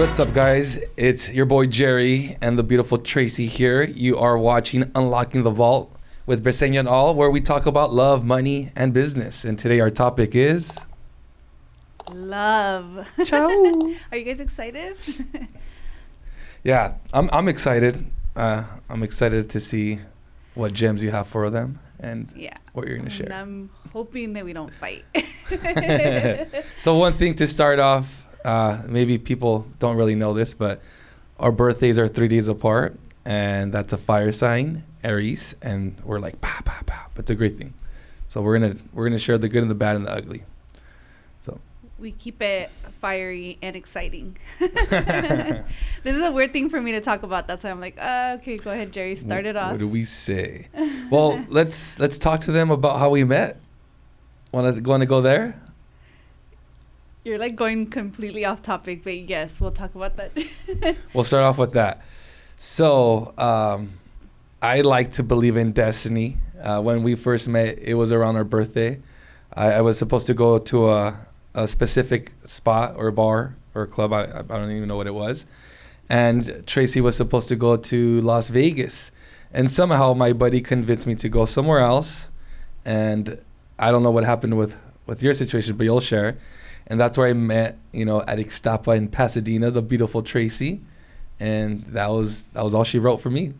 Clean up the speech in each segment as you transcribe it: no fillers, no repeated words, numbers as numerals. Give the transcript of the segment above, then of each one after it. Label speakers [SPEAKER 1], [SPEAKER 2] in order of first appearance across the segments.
[SPEAKER 1] What's up, guys? It's your boy Jerry and the beautiful Tracy here. You are watching Unlocking the Vault with Briseno and all, where we talk about love, money, and business. And today our topic is...
[SPEAKER 2] love.
[SPEAKER 1] Ciao.
[SPEAKER 2] Are you guys excited?
[SPEAKER 1] Yeah, I'm excited. I'm excited to see what gems you have for them and what you're going to share.
[SPEAKER 2] And I'm hoping that we don't fight.
[SPEAKER 1] So one thing to start off, maybe people don't really know this, but our birthdays are 3 days apart, and that's a fire sign, Aries, and we're like pow pow pow. But it's a great thing. So we're gonna share the good and the bad and the ugly. So
[SPEAKER 2] we keep it fiery and exciting. This is a weird thing for me to talk about. That's why I'm like, okay, go ahead, Jerry, start it off.
[SPEAKER 1] What do we say? Well, let's talk to them about how we met. Want to go there?
[SPEAKER 2] You're like going completely off topic, but yes, we'll talk about that.
[SPEAKER 1] We'll start off with that. So I like to believe in destiny. When we first met, it was around our birthday. I was supposed to go to a specific spot or bar or club. I don't even know what it was. And Tracy was supposed to go to Las Vegas. And somehow my buddy convinced me to go somewhere else. And I don't know what happened with your situation, but you'll share. And that's where I met, at Ixtapa in Pasadena, the beautiful Tracy. And that was all she wrote for me.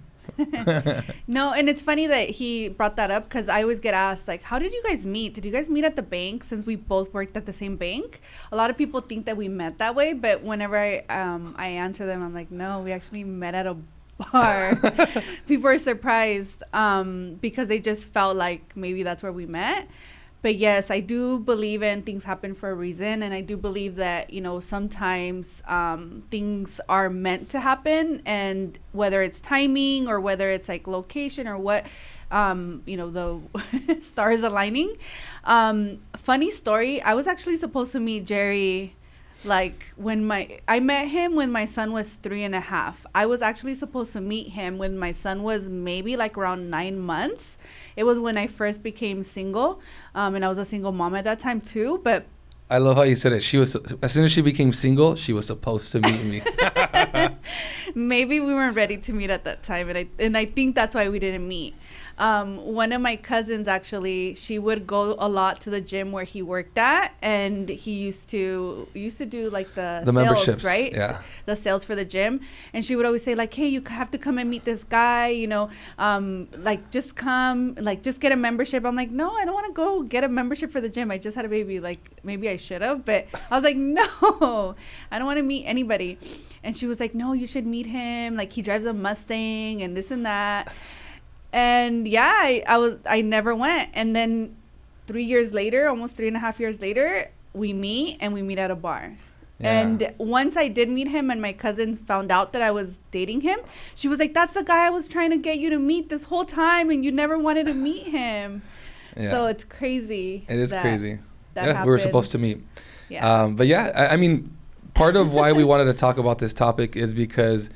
[SPEAKER 2] No, and it's funny that he brought that up because I always get asked, like, how did you guys meet? Did you guys meet at the bank since we both worked at the same bank? A lot of people think that we met that way, but whenever I answer them, I'm like, no, we actually met at a bar. People are surprised because they just felt like maybe that's where we met. But yes, I do believe in things happen for a reason. And I do believe that, sometimes things are meant to happen. And whether it's timing or whether it's like location or what, the stars aligning. Funny story. I was actually supposed to meet Jerry like I met him when my son was 3.5. I was actually supposed to meet him when my son was maybe like around 9 months. It was when I first became single, and I was a single mom at that time too. But
[SPEAKER 1] I love how you said it. She was, as soon as she became single, she was supposed to meet me.
[SPEAKER 2] Maybe we weren't ready to meet at that time, and I think that's why we didn't meet. One of my cousins, actually, she would go a lot to the gym where he worked at, and he used to do like the sales,
[SPEAKER 1] memberships,
[SPEAKER 2] right?
[SPEAKER 1] Yeah.
[SPEAKER 2] The sales for the gym. And she would always say like, hey, you have to come and meet this guy, like just come, like just get a membership. I'm like, no, I don't want to go get a membership for the gym. I just had a baby. Like maybe I should have, but I was like, no, I don't want to meet anybody. And she was like, no, you should meet him. Like he drives a Mustang and this and that. And yeah, I never went. And then 3 years later, almost 3.5 years later, we meet at a bar. Yeah. And once I did meet him and my cousins found out that I was dating him, she was like, that's the guy I was trying to get you to meet this whole time and you never wanted to meet him. Yeah. So it's crazy.
[SPEAKER 1] It is crazy.
[SPEAKER 2] That happened.
[SPEAKER 1] We were supposed to meet.
[SPEAKER 2] Yeah.
[SPEAKER 1] But yeah, I mean, part of why we wanted to talk about this topic is because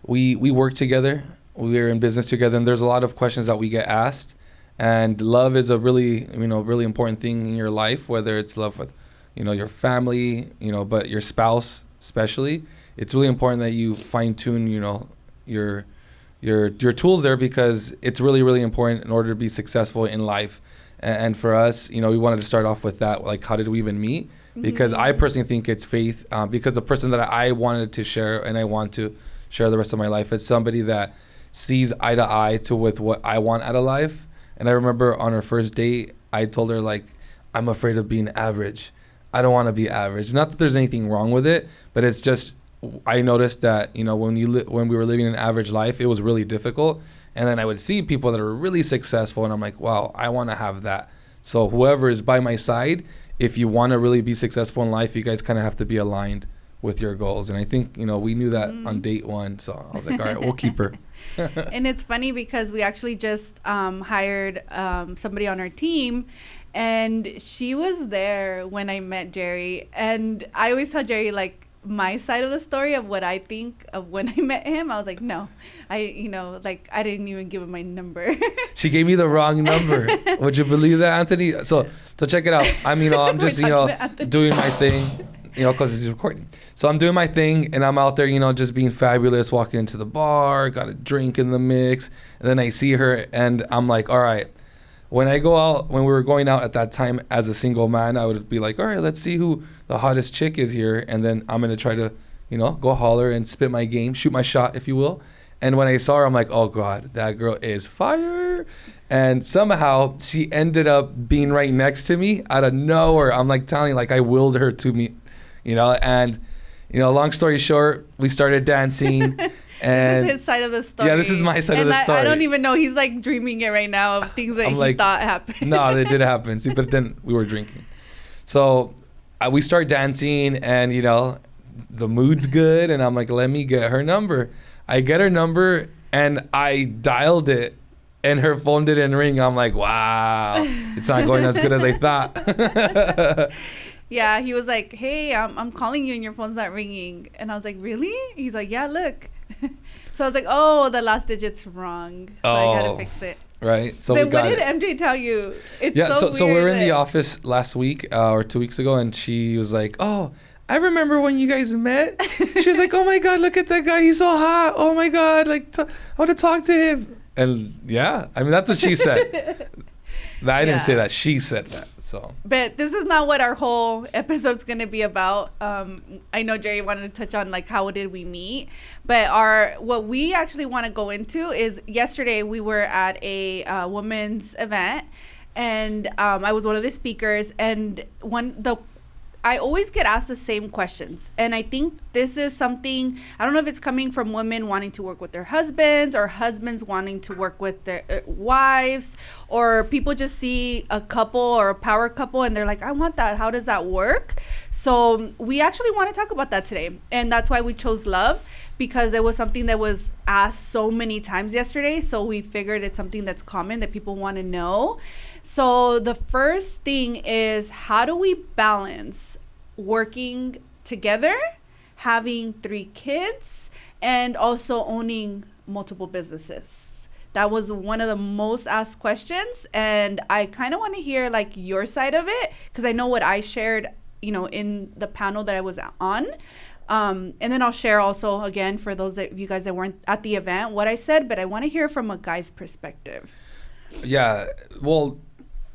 [SPEAKER 1] we work together. We're in business together, and there's a lot of questions that we get asked. And love is a really, really important thing in your life, whether it's love with, your family, but your spouse especially. It's really important that you fine tune, your tools there, because it's really, really important in order to be successful in life. And for us, we wanted to start off with that. Like, how did we even meet? Because I personally think it's faith, because the person that I wanted to share and I want to share the rest of my life, it's somebody that sees eye to eye with what I want out of life. And I remember on our first date, I told her, like, I'm afraid of being average. I don't want to be average. Not that there's anything wrong with it, but it's just, I noticed that, when we were living an average life, it was really difficult. And then I would see people that are really successful, and I'm like, wow, I want to have that. So whoever is by my side, if you want to really be successful in life, you guys kind of have to be aligned with your goals. And I think, we knew that on date one. So I was like, all right, we'll keep her.
[SPEAKER 2] And it's funny because we actually just hired somebody on our team, and she was there when I met Jerry. And I always tell Jerry, like, my side of the story of what I think of when I met him. I was like, no, I didn't even give him my number.
[SPEAKER 1] She gave me the wrong number. Would you believe that, Anthony? So check it out. I'm just, doing my thing. because it's recording. So I'm doing my thing, and I'm out there, just being fabulous, walking into the bar, got a drink in the mix, and then I see her, and I'm like, all right. When we were going out at that time as a single man, I would be like, all right, let's see who the hottest chick is here. And then I'm going to try to, go holler and spit my game, shoot my shot, if you will. And when I saw her, I'm like, oh, God, that girl is fire. And somehow she ended up being right next to me out of nowhere. I'm like telling you, like I willed her to me, and, long story short, we started dancing. And
[SPEAKER 2] this is his side of the story.
[SPEAKER 1] Yeah, this is my side of the story.
[SPEAKER 2] I don't even know. He's like dreaming it right now of things that he thought happened.
[SPEAKER 1] No, they did happen. See, but then we were drinking. So we start dancing, and, the mood's good. And I'm like, let me get her number. I get her number, and I dialed it, and her phone didn't ring. I'm like, wow, it's not going as good as I thought.
[SPEAKER 2] Yeah, he was like, hey, I'm calling you, and your phone's not ringing. And I was like, really? He's like, yeah, look. So I was like, oh, the last digit's wrong. So I had to fix it.
[SPEAKER 1] Right. So
[SPEAKER 2] but what did MJ tell you? It's
[SPEAKER 1] so we were in the office last week or 2 weeks ago, and she was like, oh, I remember when you guys met. She was like, oh my God, look at that guy. He's so hot. Oh my God, like I want to talk to him. And yeah, I mean, that's what she said. I didn't say that. She said that. So. But
[SPEAKER 2] this is not what our whole episode's going to be about. I know Jerry wanted to touch on like how did we meet, but what we actually want to go into is yesterday we were at a women's event, and I was one of the speakers, and I always get asked the same questions. And I think this is something, I don't know if it's coming from women wanting to work with their husbands, or husbands wanting to work with their wives, or people just see a couple or a power couple and they're like, I want that. How does that work? So we actually want to talk about that today. And that's why we chose love, because it was something that was asked so many times yesterday. So we figured it's something that's common that people want to know. So the first thing is, how do we balance working together, having 3 kids, and also owning multiple businesses? That was one of the most asked questions, and I kind of want to hear like your side of it, because I know what I shared, in the panel that I was on. And then I'll share also again for those of you guys that weren't at the event what I said, but I want to hear from a guy's perspective.
[SPEAKER 1] Yeah, well,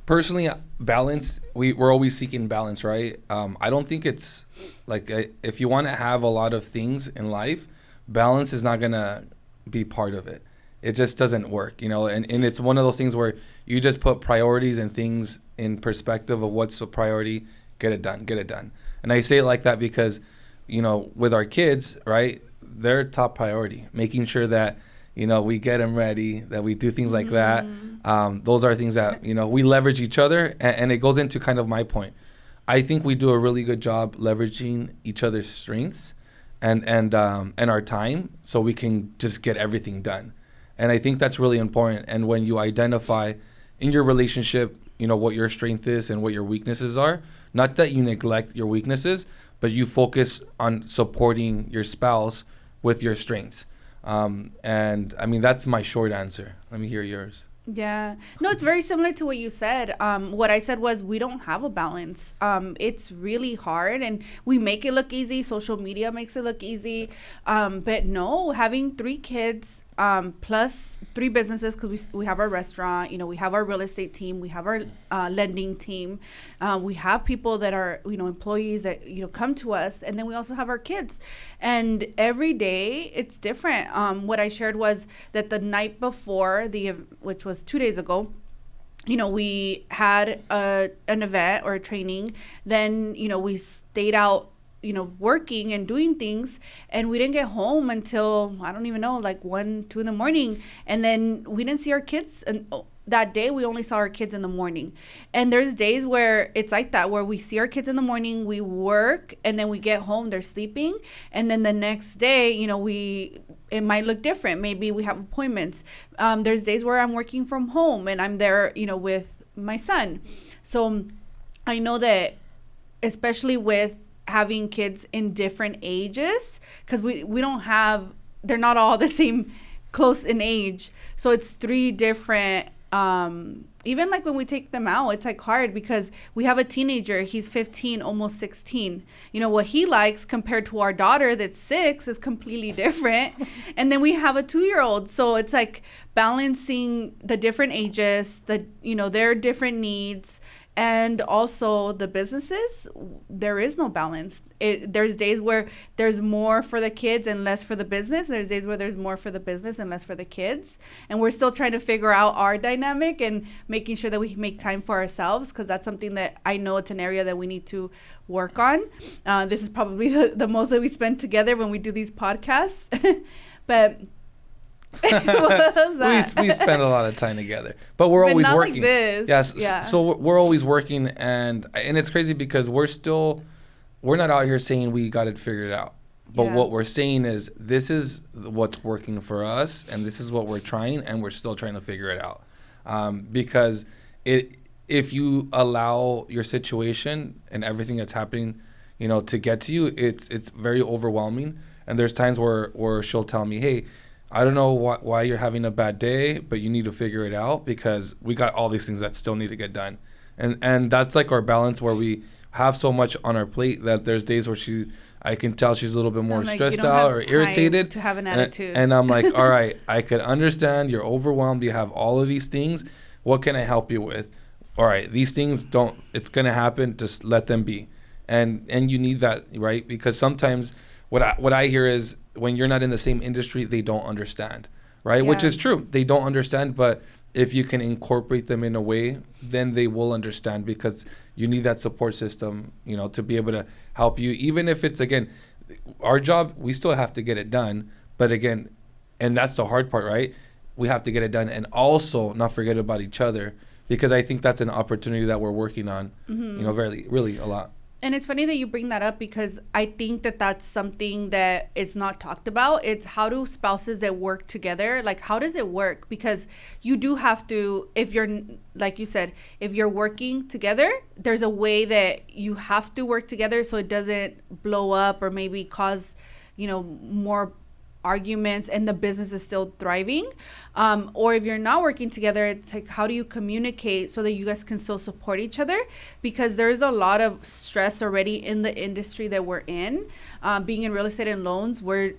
[SPEAKER 1] personally, balance, we're always seeking balance, right? I don't think it's like if you want to have a lot of things in life, balance is not going to be part of it. It just doesn't work, and it's one of those things where you just put priorities and things in perspective of what's a priority, get it done. And I say it like that because, with our kids, right, they're top priority, making sure that we get them ready, that we do things like that. Those are things that, we leverage each other. And it goes into kind of my point. I think we do a really good job leveraging each other's strengths and our time, so we can just get everything done. And I think that's really important. And when you identify in your relationship, what your strength is and what your weaknesses are, not that you neglect your weaknesses, but you focus on supporting your spouse with your strengths. And I mean, that's my short answer. Let me hear yours.
[SPEAKER 2] Yeah. No, it's very similar to what you said. What I said was we don't have a balance. It's really hard, and we make it look easy. Social media makes it look easy. But no, having 3 kids, plus 3 businesses, because we have our restaurant, we have our real estate team, we have our lending team, we have people that are employees that come to us, and then we also have our kids, and every day it's different. What I shared was that the night before which was 2 days ago, we had an event or a training. Then we stayed out working and doing things, and we didn't get home until, I don't even know, like 1, 2 in the morning. And then we didn't see our kids, and that day we only saw our kids in the morning. And there's days where it's like that, where we see our kids in the morning, we work, and then we get home, they're sleeping, and then the next day, it might look different. Maybe we have appointments. There's days where I'm working from home and I'm there, with my son. So I know that, especially with having kids in different ages, because we don't have, they're not all the same close in age, so it's 3 different even like when we take them out, it's like hard because we have a teenager. He's 15, almost 16. You know, what he likes compared to our daughter that's 6 is completely different. And then we have a 2-year-old. So it's like balancing the different ages, their different needs. And also the businesses, there is no balance. There's days where there's more for the kids and less for the business. There's days where there's more for the business and less for the kids. And we're still trying to figure out our dynamic and making sure that we make time for ourselves, because that's something that I know it's an area that we need to work on. This is probably the most that we spend together when we do these podcasts. But...
[SPEAKER 1] we spend a lot of time together, but we're always
[SPEAKER 2] not
[SPEAKER 1] working.
[SPEAKER 2] Like this.
[SPEAKER 1] Yes,
[SPEAKER 2] yeah.
[SPEAKER 1] So we're always working, and it's crazy because we're not out here saying we got it figured out. But what we're saying is this is what's working for us, and this is what we're trying, and we're still trying to figure it out. Because if you allow your situation and everything that's happening, to get to you, it's very overwhelming. And there's times where she'll tell me, hey, I don't know why you're having a bad day, but you need to figure it out because we got all these things that still need to get done. And that's like our balance where we have so much on our plate that there's days where I can tell she's a little bit more stressed out or irritated.
[SPEAKER 2] To have an attitude.
[SPEAKER 1] And I'm like, all right, I could understand you're overwhelmed. You have all of these things. What can I help you with? All right, these things it's going to happen. Just let them be. And you need that, right? Because sometimes what I hear is, when you're not in the same industry, they don't understand, right? Yeah. Which is true. They don't understand, but if you can incorporate them in a way, then they will understand, because you need that support system, to be able to help you. Even if it's, again, our job, we still have to get it done. But again, and that's the hard part, right? We have to get it done and also not forget about each other, because I think that's an opportunity that we're working on, really, really a lot.
[SPEAKER 2] And it's funny that you bring that up, because I think that that's something that is not talked about. It's how do spouses that work together, like how does it work? Because you do have to, if you're, like you said, if you're working together, there's a way that you have to work together so it doesn't blow up or maybe cause, more arguments and the business is still thriving. Or if you're not working together, it's like, how do you communicate so that you guys can still support each other? Because there's a lot of stress already in the industry that we're in. Being in real estate and loans, we're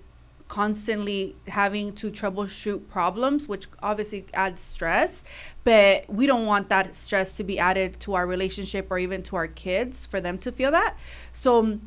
[SPEAKER 2] constantly having to troubleshoot problems, which obviously adds stress, but we don't want that stress to be added to our relationship or even to our kids for them to feel that. So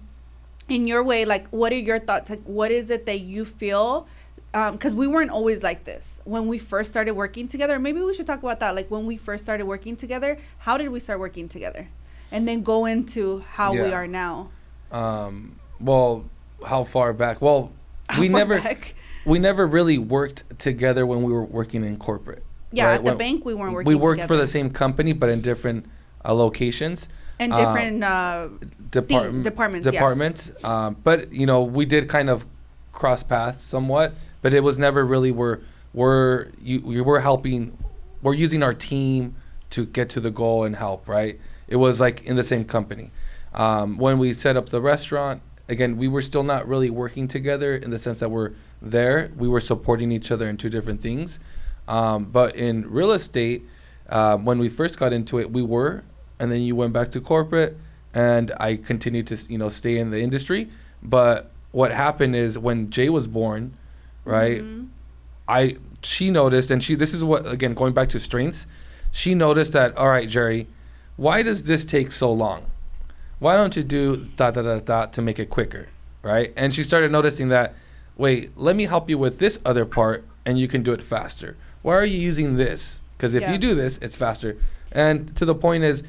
[SPEAKER 2] in your way, like, what are your thoughts? Like, what is it that you feel? Because we weren't always like this when we first started working together. Maybe we should talk about that. Like, when we first started working together, how did we start working together? And then go into how we are now.
[SPEAKER 1] Well, how far back? Well, we never really worked together when we were working in corporate.
[SPEAKER 2] Yeah, right? At the bank, we weren't working
[SPEAKER 1] We worked
[SPEAKER 2] together.
[SPEAKER 1] for the same company, but in different locations.
[SPEAKER 2] And different departments.
[SPEAKER 1] Yeah. But, we did kind of cross paths somewhat, but it was never really we're helping, we're using our team to get to the goal and help, right? It was like in the same company. When we set up the restaurant, again, we were still not really working together in the sense that we're there. We were supporting each other in two different things. But in real estate, when we first got into it, we were. And then you went back to corporate, and I continued to, stay in the industry. But what happened is when Jay was born, right? Mm-hmm. She noticed, and this is what, again, going back to strengths, she noticed that, all right, Jerry, why does this take so long? Why don't you do ... to make it quicker, right? And she started noticing that, wait, let me help you with this other part, and you can do it faster. Why are you using this? Because if you do this, it's faster. And to the point is,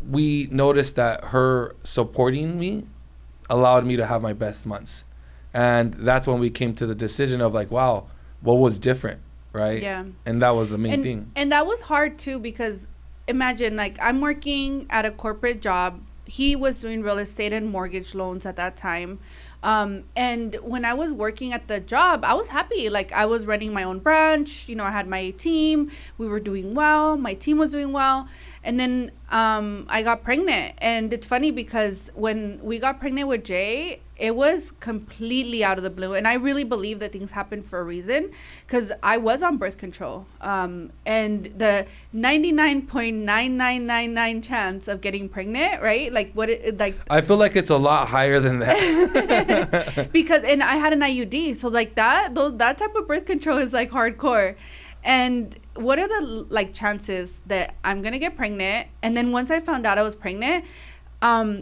[SPEAKER 1] we noticed that her supporting me allowed me to have my best months. And that's when we came to the decision of like, wow, what was different, right?
[SPEAKER 2] Yeah.
[SPEAKER 1] And that was the main thing. And
[SPEAKER 2] that was hard too, because imagine, like, I'm working at a corporate job. He was doing real estate and mortgage loans at that time. And when I was working at the job, I was happy. Like, I was running my own branch. I had my team. We were doing well. My team was doing well. And then I got pregnant. And it's funny because when we got pregnant with Jay, it was completely out of the blue. And I really believe that things happen for a reason, because I was on birth control. And the 99.9999 chance of getting pregnant, right? Like
[SPEAKER 1] I feel like it's a lot higher than that.
[SPEAKER 2] Because, and I had an IUD. So like that type of birth control is like hardcore. And what are the like chances that I'm going to get pregnant? And then once I found out I was pregnant,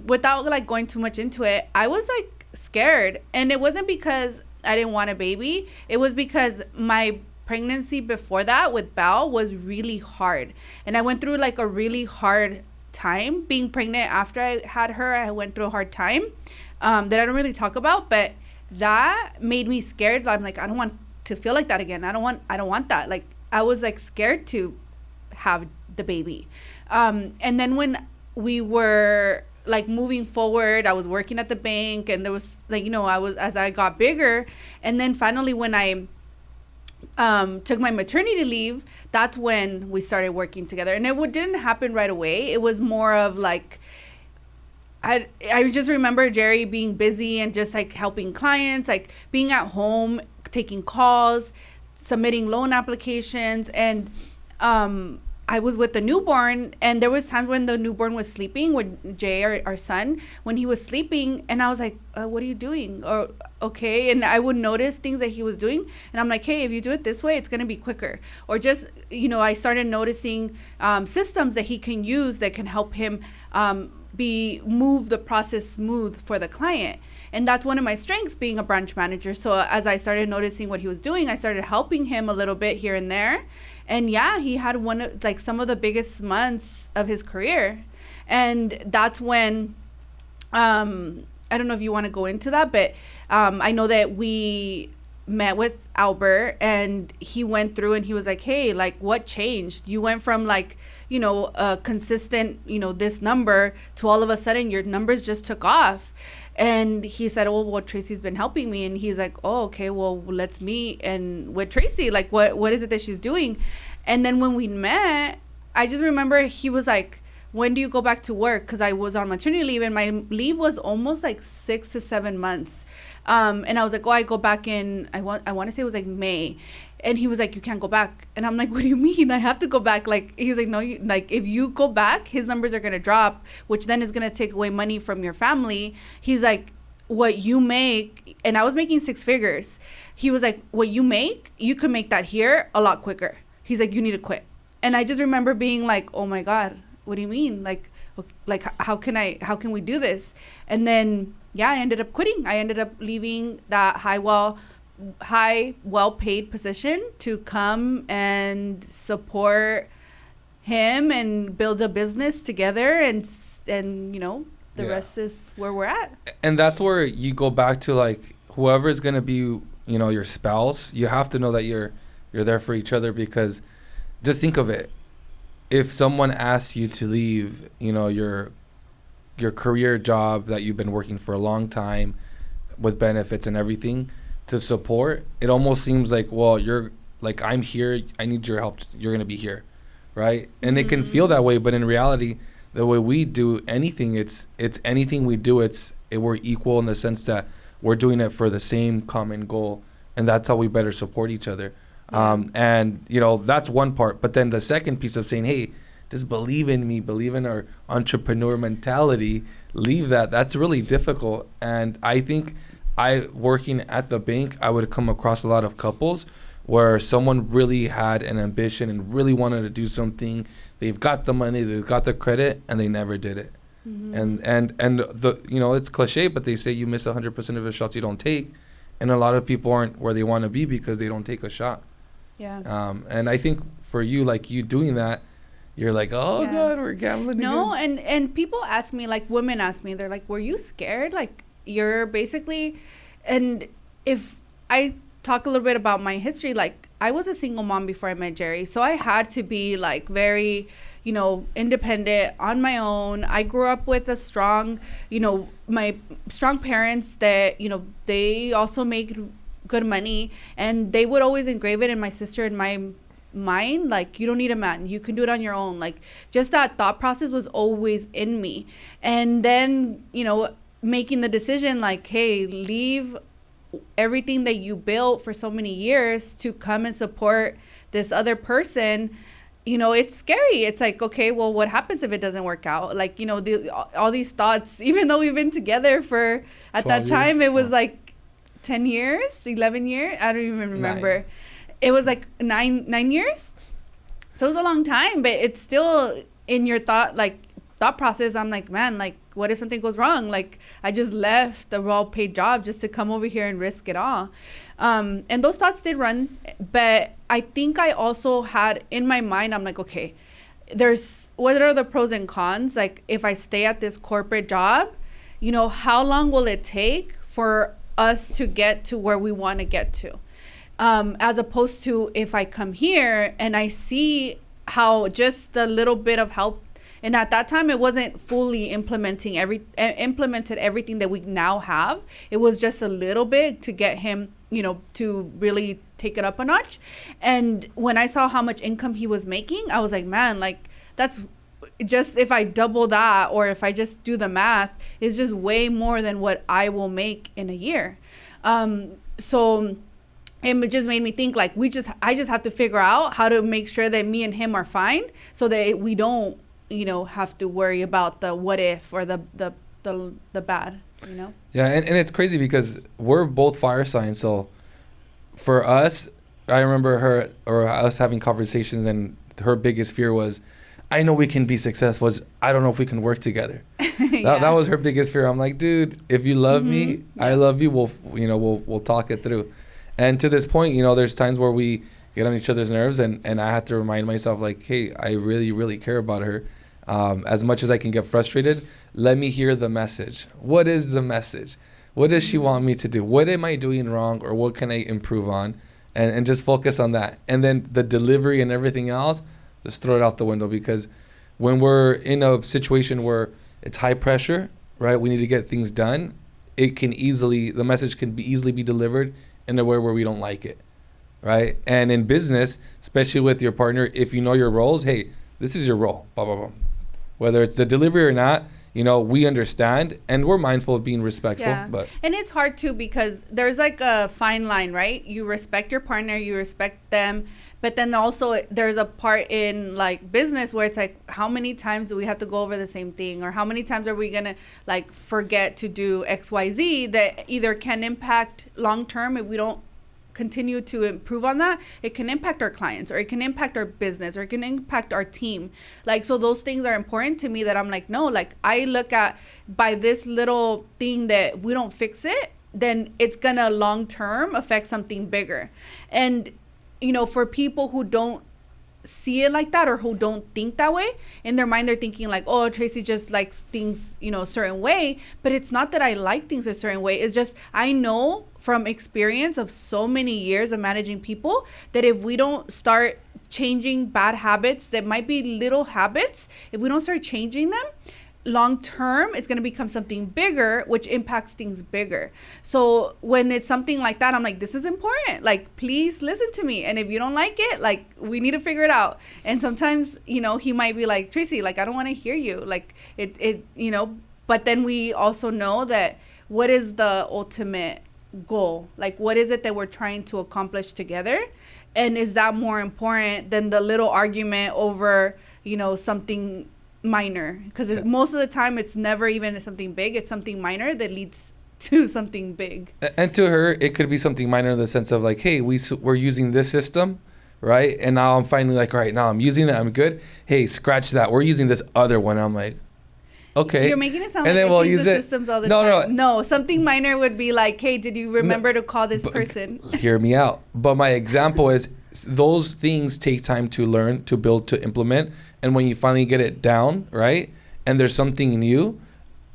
[SPEAKER 2] without like going too much into it, I was like scared. And it wasn't because I didn't want a baby. It was because my pregnancy before that with Bao was really hard. And I went through like a really hard time being pregnant. After I had her, I went through a hard time that I don't really talk about, but that made me scared. I'm like, I don't want to feel like that again. I don't want that. Like, I was like scared to have the baby. And then when we were like moving forward, I was working at the bank, and there was like, as I got bigger, and then finally when I took my maternity leave, that's when we started working together. And it didn't happen right away. It was more of like, I just remember Jerry being busy and just like helping clients, like being at home, taking calls, submitting loan applications. And I was with the newborn, and there was times when the newborn was sleeping, with Jay, our son, when he was sleeping, and I was like, what are you doing? Or okay. And I would notice things that he was doing, and I'm like, hey, if you do it this way, it's going to be quicker. Or just, I started noticing systems that he can use that can help him move the process smooth for the client. And that's one of my strengths, being a branch manager. So as I started noticing what he was doing, I started helping him a little bit here and there. And yeah, he had some of the biggest months of his career. And that's when, I don't know if you want to go into that, but I know that we met with Albert, and he went through and he was like, hey, like, what changed? You went from like, a consistent, this number, to all of a sudden your numbers just took off. And he said, oh, well, Tracy's been helping me. And he's like, oh, okay, well, let's meet. And with Tracy, like, what is it that she's doing? And then when we met, I just remember he was like, when do you go back to work? Because I was on maternity leave, and my leave was almost like 6 to 7 months. And I was like, oh, I go back in, I want to say it was like May. And he was like, you can't go back. And I'm like, what do you mean? I have to go back. Like, he was like, no, if you go back, his numbers are going to drop, which then is going to take away money from your family. He's like, what you make, and I was making 6 figures. He was like, what you make, you can make that here a lot quicker. He's like, you need to quit. And I just remember being like, oh my God, what do you mean? Like how can we do this? And then, yeah, I ended up quitting. I ended up leaving that well-paid position to come and support him and build a business together, and the rest is where we're at.
[SPEAKER 1] And that's where you go back to, like, whoever is going to be, your spouse, you have to know that you're there for each other. Because just think of it, if someone asks you to leave, your career job that you've been working for a long time with benefits and everything, to support, it almost seems like, well, you're like, I'm here, I need your help, you're going to be here, right? And it can feel that way, but in reality, the way we do anything, it's anything we do, we're equal in the sense that we're doing it for the same common goal, and that's how we better support each other. And that's one part, but then the second piece of saying, hey, just believe in me, believe in our entrepreneur mentality, leave that's really difficult. And I think working at the bank, I would come across a lot of couples where someone really had an ambition and really wanted to do something. They've got the money, they've got the credit, and they never did it. And the it's cliche, but they say you miss 100% of the shots you don't take, and a lot of people aren't where they want to be because they don't take a shot.
[SPEAKER 2] Yeah.
[SPEAKER 1] And I think for you, like, you doing that, you're like, oh God, we're gambling again.
[SPEAKER 2] And people ask me, like, women ask me, they're like, were you scared? Like, you're basically, and if I talk a little bit about my history, like, I was a single mom before I met Jerry, so I had to be like very, independent on my own. I grew up with a strong, my strong parents that, they also make good money, and they would always engrave it in my sister and my mind, like, you don't need a man, you can do it on your own. Like, just that thought process was always in me. And then, making the decision like, hey, leave everything that you built for so many years to come and support this other person, you know, it's scary. It's like, okay, well, what happens if it doesn't work out? Like, you know, all these thoughts, even though we've been together for, at that time, it was like 10 years, 11 years. I don't even remember.
[SPEAKER 1] 9.
[SPEAKER 2] It was like 9 years. So it was a long time, but it's still in your thought process. I'm like, man, like, what if something goes wrong? Like, I just left a well-paid job just to come over here and risk it all. And those thoughts did run, but I think I also had in my mind, I'm like, okay, what are the pros and cons? Like, if I stay at this corporate job, you know, how long will it take for us to get to where we want to get to? As opposed to if I come here and I see how just the little bit of help. And at that time, it wasn't fully implemented everything that we now have. It was just a little bit to get him, you know, to really take it up a notch. And when I saw how much income he was making, I was like, man, like, that's just, if I double that, or if I just do the math, it's just way more than what I will make in a year. So it just made me think, like, I just have to figure out how to make sure that me and him are fine, so that we don't, you know, have to worry about the what if or the bad, you know?
[SPEAKER 1] Yeah, and it's crazy because we're both fire signs. So for us, I remember us having conversations, and her biggest fear was, I know we can be successful. I don't know if we can work together.
[SPEAKER 2] Yeah.
[SPEAKER 1] That was her biggest fear. I'm like, dude, if you love me, yeah. I love you. We'll talk it through. And to this point, you know, there's times where we get on each other's nerves, and I have to remind myself, like, hey, I really, really care about her. As much as I can get frustrated, let me hear the message. What is the message? What does she want me to do? What am I doing wrong, or what can I improve on? And just focus on that. And then the delivery and everything else, just throw it out the window, because when we're in a situation where it's high pressure, right? We need to get things done. The message can easily be delivered in a way where we don't like it, right? And in business, especially with your partner, if you know your roles, hey, this is your role, blah, blah, blah. Whether it's the delivery or not, you know, we understand, and we're mindful of being respectful.
[SPEAKER 2] Yeah.
[SPEAKER 1] But
[SPEAKER 2] and it's hard too, because there's like a fine line, right? You respect your partner, you respect them, but then also there's a part in like business where it's like, how many times do we have to go over the same thing, or how many times are we gonna like forget to do XYZ that either can impact long term if we don't continue to improve on that. It can impact our clients, or it can impact our business, or it can impact our team. Like, so those things are important to me, that I'm like, no, like, I look at, by this little thing that we don't fix it, then it's gonna long term affect something bigger. And, you know, for people who don't see it like that, or who don't think that way, in their mind they're thinking like, oh, Tracy just likes things, you know, a certain way. But it's not that I like things a certain way. It's just, I know from experience of so many years of managing people, that if we don't start changing bad habits that might be little habits, if we don't start changing them, long term it's going to become something bigger, which impacts things bigger. So when it's something like that, I'm like, this is important, like, please listen to me, and if you don't like it, like, we need to figure it out. And sometimes, you know, he might be like, Tracy, like, I don't want to hear you, like, it you know. But then we also know that, what is the ultimate goal? Like, what is it that we're trying to accomplish together? And is that more important than the little argument over, you know, something minor? Because most of the time it's never even something big, it's something minor that leads to something big.
[SPEAKER 1] And to her, it could be something minor in the sense of like, hey, we're using this system, right? And now I'm finally like, all right, now I'm using it, I'm good. Hey, scratch that, we're using this other one. I'm like, okay.
[SPEAKER 2] You're making it sound
[SPEAKER 1] and
[SPEAKER 2] like
[SPEAKER 1] then
[SPEAKER 2] I change the systems all the time. No, something minor would be like, hey, did you remember to call this person?
[SPEAKER 1] Hear me out. But my example is, those things take time to learn, to build, to implement. And when you finally get it down, right, and there's something new,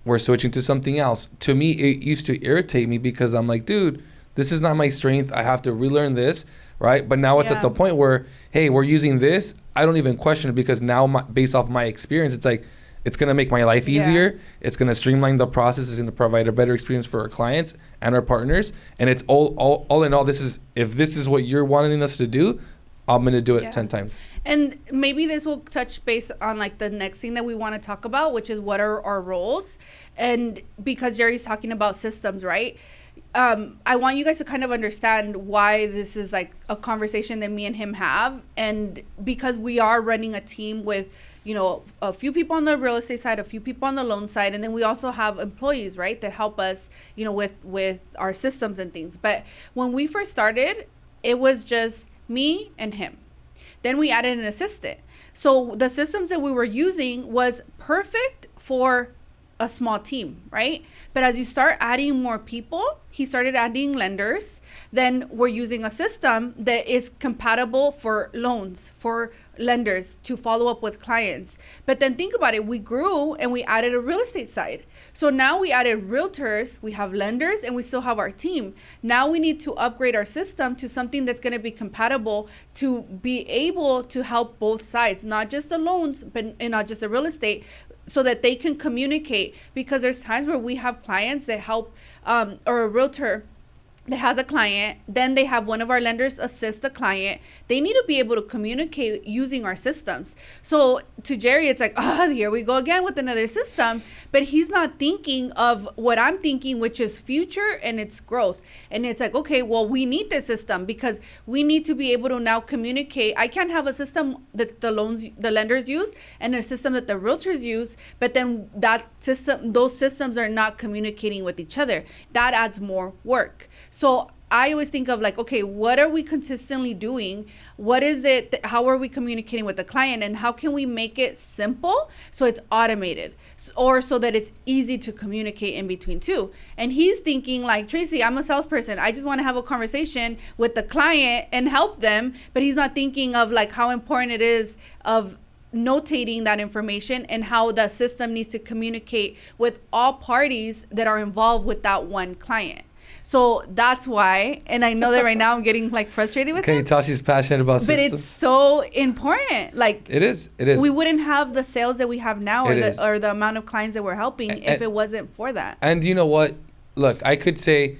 [SPEAKER 1] we're switching to something else. To me, it used to irritate me, because I'm like, dude, this is not my strength. I have to relearn this, right? But now it's at the point where, hey, we're using this. I don't even question it, because now, based off my experience, it's like, it's going to make my life easier. Yeah. It's going to streamline the process. It's going to provide a better experience for our clients and our partners. And it's all in all, if this is what you're wanting us to do, I'm going to do it 10 times.
[SPEAKER 2] And maybe this will touch base on like the next thing that we want to talk about, which is what are our roles. And because Jerry's talking about systems, right? I want you guys to kind of understand why this is like a conversation that me and him have. And because we are running a team with, you know, a few people on the real estate side, a few people on the loan side, and then we also have employees, right, that help us, you know, with our systems and things. But when we first started, it was just me and him. Then we added an assistant. So the systems that we were using was perfect for a small team, right? But as you start adding more people, he started adding lenders. Then we're using a system that is compatible for loans, for lenders to follow up with clients. But then think about it, we grew and we added a real estate side. So now we added realtors, we have lenders, and we still have our team. Now we need to upgrade our system to something that's going to be compatible to be able to help both sides, not just the loans, but and not just the real estate, so that they can communicate. Because there's times where we have clients that help, or a realtor that has a client, then they have one of our lenders assist the client. They need to be able to communicate using our systems. So to Jerry, it's like, here we go again with another system. But he's not thinking of what I'm thinking, which is future and it's growth. And it's like, okay, well, we need this system because we need to be able to now communicate. I can't have a system that the lenders use and a system that the realtors use, but then those systems are not communicating with each other. That adds more work. So I always think of like, okay, what are we consistently doing? What is it? How are we communicating with the client? And how can we make it simple so it's automated, or so that it's easy to communicate in between two? And he's thinking like, Tracy, I'm a salesperson. I just want to have a conversation with the client and help them. But he's not thinking of like how important it is of notating that information and how the system needs to communicate with all parties that are involved with that one client. So that's why, and I know that right now I'm getting like frustrated with
[SPEAKER 1] him. Tashi's passionate about systems.
[SPEAKER 2] But it's so important. Like
[SPEAKER 1] it is. We
[SPEAKER 2] wouldn't have the sales that we have now, or the amount of clients that we're helping if it wasn't for that.
[SPEAKER 1] And you know what? Look, I could say,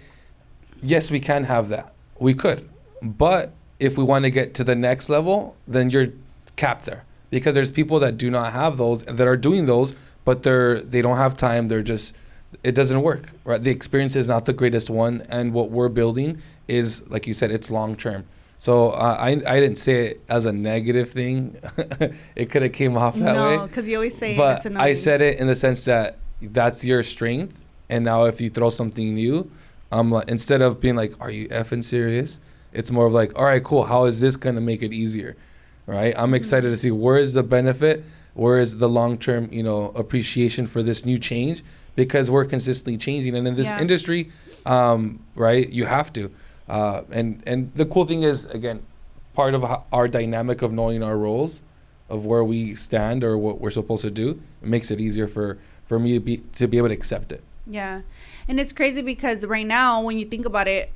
[SPEAKER 1] yes, we can have that. We could. But if we want to get to the next level, then you're capped there. Because there's people that do not have those, that are doing those, but they don't have time. They're just... it doesn't work, right? The experience is not the greatest one, and what we're building is, like you said, it's long term. So I didn't say it as a negative thing. It could have came off that way.
[SPEAKER 2] No, because you always say
[SPEAKER 1] but
[SPEAKER 2] it's annoying.
[SPEAKER 1] I said it in the sense that that's your strength, and now if you throw something new, I'm like, instead of being like, "Are you effing serious?" It's more of like, "All right, cool. How is this gonna make it easier?" Right? I'm excited to see where is the benefit, where is the long term, appreciation for this new change. Because we're consistently changing, and in this industry, right, you have to. And the cool thing is, again, part of our dynamic of knowing our roles, of where we stand or what we're supposed to do, it makes it easier for me to be able to accept it.
[SPEAKER 2] Yeah, and it's crazy because right now, when you think about it,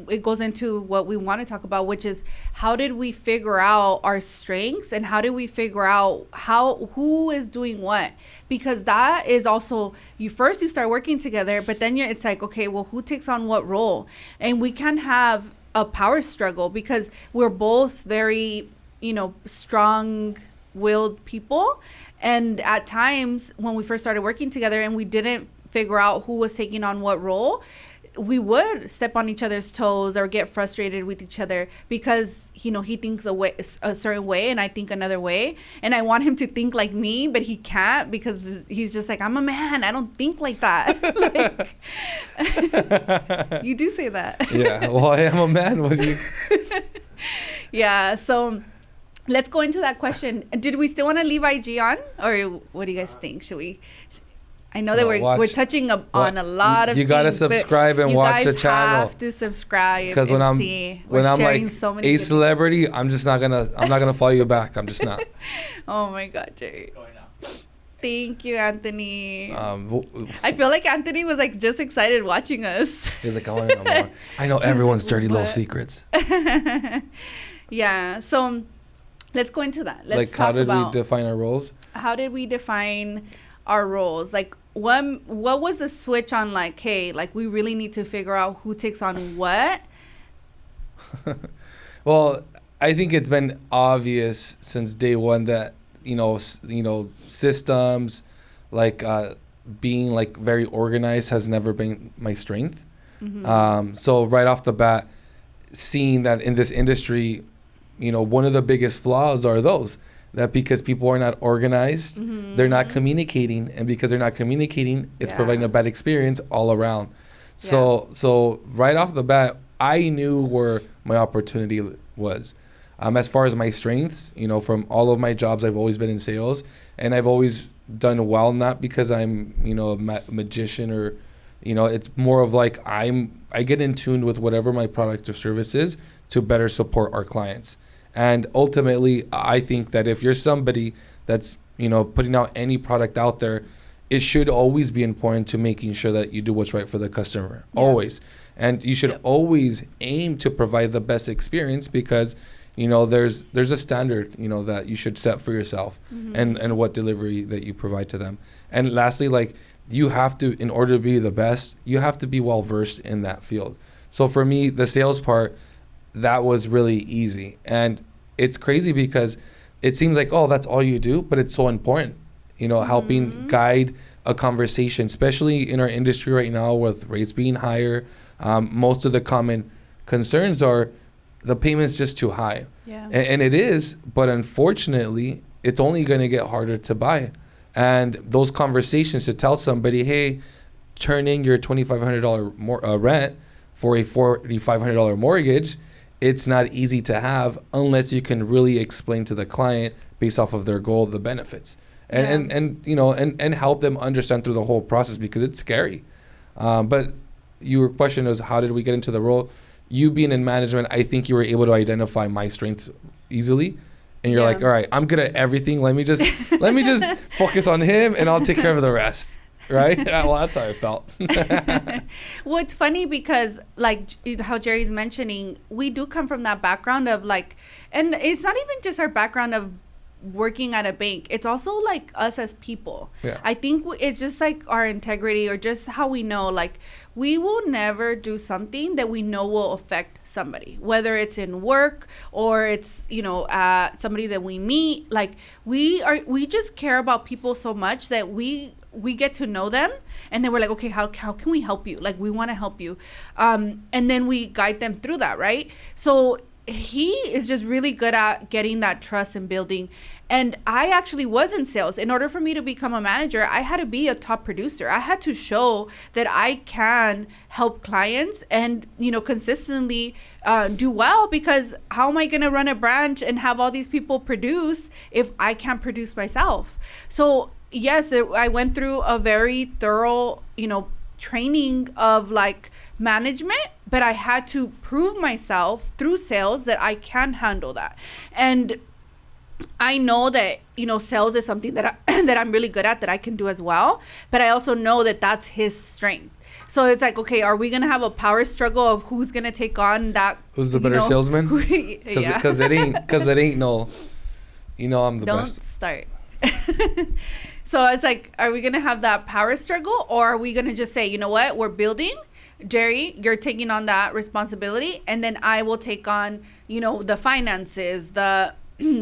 [SPEAKER 2] it goes into what we want to talk about, which is how did we figure out our strengths and how did we figure out who is doing what? Because that is also, you start working together, but then it's like, okay, well, who takes on what role? And we can have a power struggle because we're both very, strong-willed people. And at times when we first started working together and we didn't figure out who was taking on what role, we would step on each other's toes or get frustrated with each other because, he thinks a certain way and I think another way. And I want him to think like me, but he can't because he's just like, I'm a man. I don't think like that. Like, you do say that.
[SPEAKER 1] Yeah. Well, I am a man. What do you?
[SPEAKER 2] Yeah. So let's go into that question. Did we still want to leave IG on, or what do you guys think? Should we? I know that we're touching on a lot of things.
[SPEAKER 1] You gotta subscribe and watch the channel.
[SPEAKER 2] You have to subscribe
[SPEAKER 1] because when I'm like so a celebrity, I'm not gonna follow you back. I'm just not.
[SPEAKER 2] Oh my God, Jerry. Thank you, Anthony. I feel like Anthony was like just excited watching us.
[SPEAKER 1] He's like, I want to know more. I know everyone's dirty little secrets.
[SPEAKER 2] Yeah. So let's go into that. Let's talk
[SPEAKER 1] about, how did we define our roles?
[SPEAKER 2] How did we define our roles? Like, what was the switch on, like, hey, like, we really need to figure out who takes on what?
[SPEAKER 1] Well, I think it's been obvious since day one that systems like being like very organized has never been my strength. So right off the bat, seeing that in this industry, one of the biggest flaws are those that because people are not organized, they're not communicating, and because they're not communicating, it's providing a bad experience all around. So right off the bat, I knew where my opportunity was. As far as my strengths, from all of my jobs, I've always been in sales, and I've always done well, not because I'm, a magician or, it's more of like I get in tune with whatever my product or service is to better support our clients. And ultimately, I think that if you're somebody that's, putting out any product out there, it should always be important to making sure that you do what's right for the customer, always. And you should always aim to provide the best experience because there's a standard, that you should set for yourself and what delivery that you provide to them. And lastly, like you have to, in order to be the best, you have to be well versed in that field. So for me, the sales part, that was really easy. And it's crazy because it seems like, oh, that's all you do, but it's so important, helping guide a conversation, especially in our industry right now with rates being higher. Most of the common concerns are the payment's just too high. And it is, but unfortunately, it's only going to get harder to buy. And those conversations to tell somebody, hey, turn in your $2,500 rent for a $4,500 mortgage, it's not easy to have unless you can really explain to the client based off of their goal, the benefits. And help them understand through the whole process because it's scary. But your question was, how did we get into the role? You being in management, I think you were able to identify my strengths easily. And you're like, all right, I'm good at everything. Let me just focus on him and I'll take care of the rest. Right? Well, that's how I felt.
[SPEAKER 2] Well, it's funny because like how Jerry's mentioning, we do come from that background of like, and it's not even just our background of working at a bank. It's also like us as people. I think it's just like our integrity or just how we know, like we will never do something that we know will affect somebody, whether it's in work or it's, somebody that we meet. Like we just care about people so much that we get to know them and then we're like, okay, how can we help you? Like we want to help you. And then we guide them through that. Right. So he is just really good at getting that trust and building. And I actually was in sales. In order for me to become a manager, I had to be a top producer. I had to show that I can help clients and, consistently do well, because how am I going to run a branch and have all these people produce if I can't produce myself? So yes, I went through a very thorough, training of like management, but I had to prove myself through sales that I can handle that. And I know that, sales is something that that I'm really good at, that I can do as well. But I also know that that's his strength. So it's like, okay, are we going to have a power struggle of who's going to take on that?
[SPEAKER 1] Who's the better salesman? Because it ain't no, I'm the best.
[SPEAKER 2] Don't start. So it's like, are we going to have that power struggle, or are we going to just say, you know what, we're building. Jerry, you're taking on that responsibility, and then I will take on, the finances, the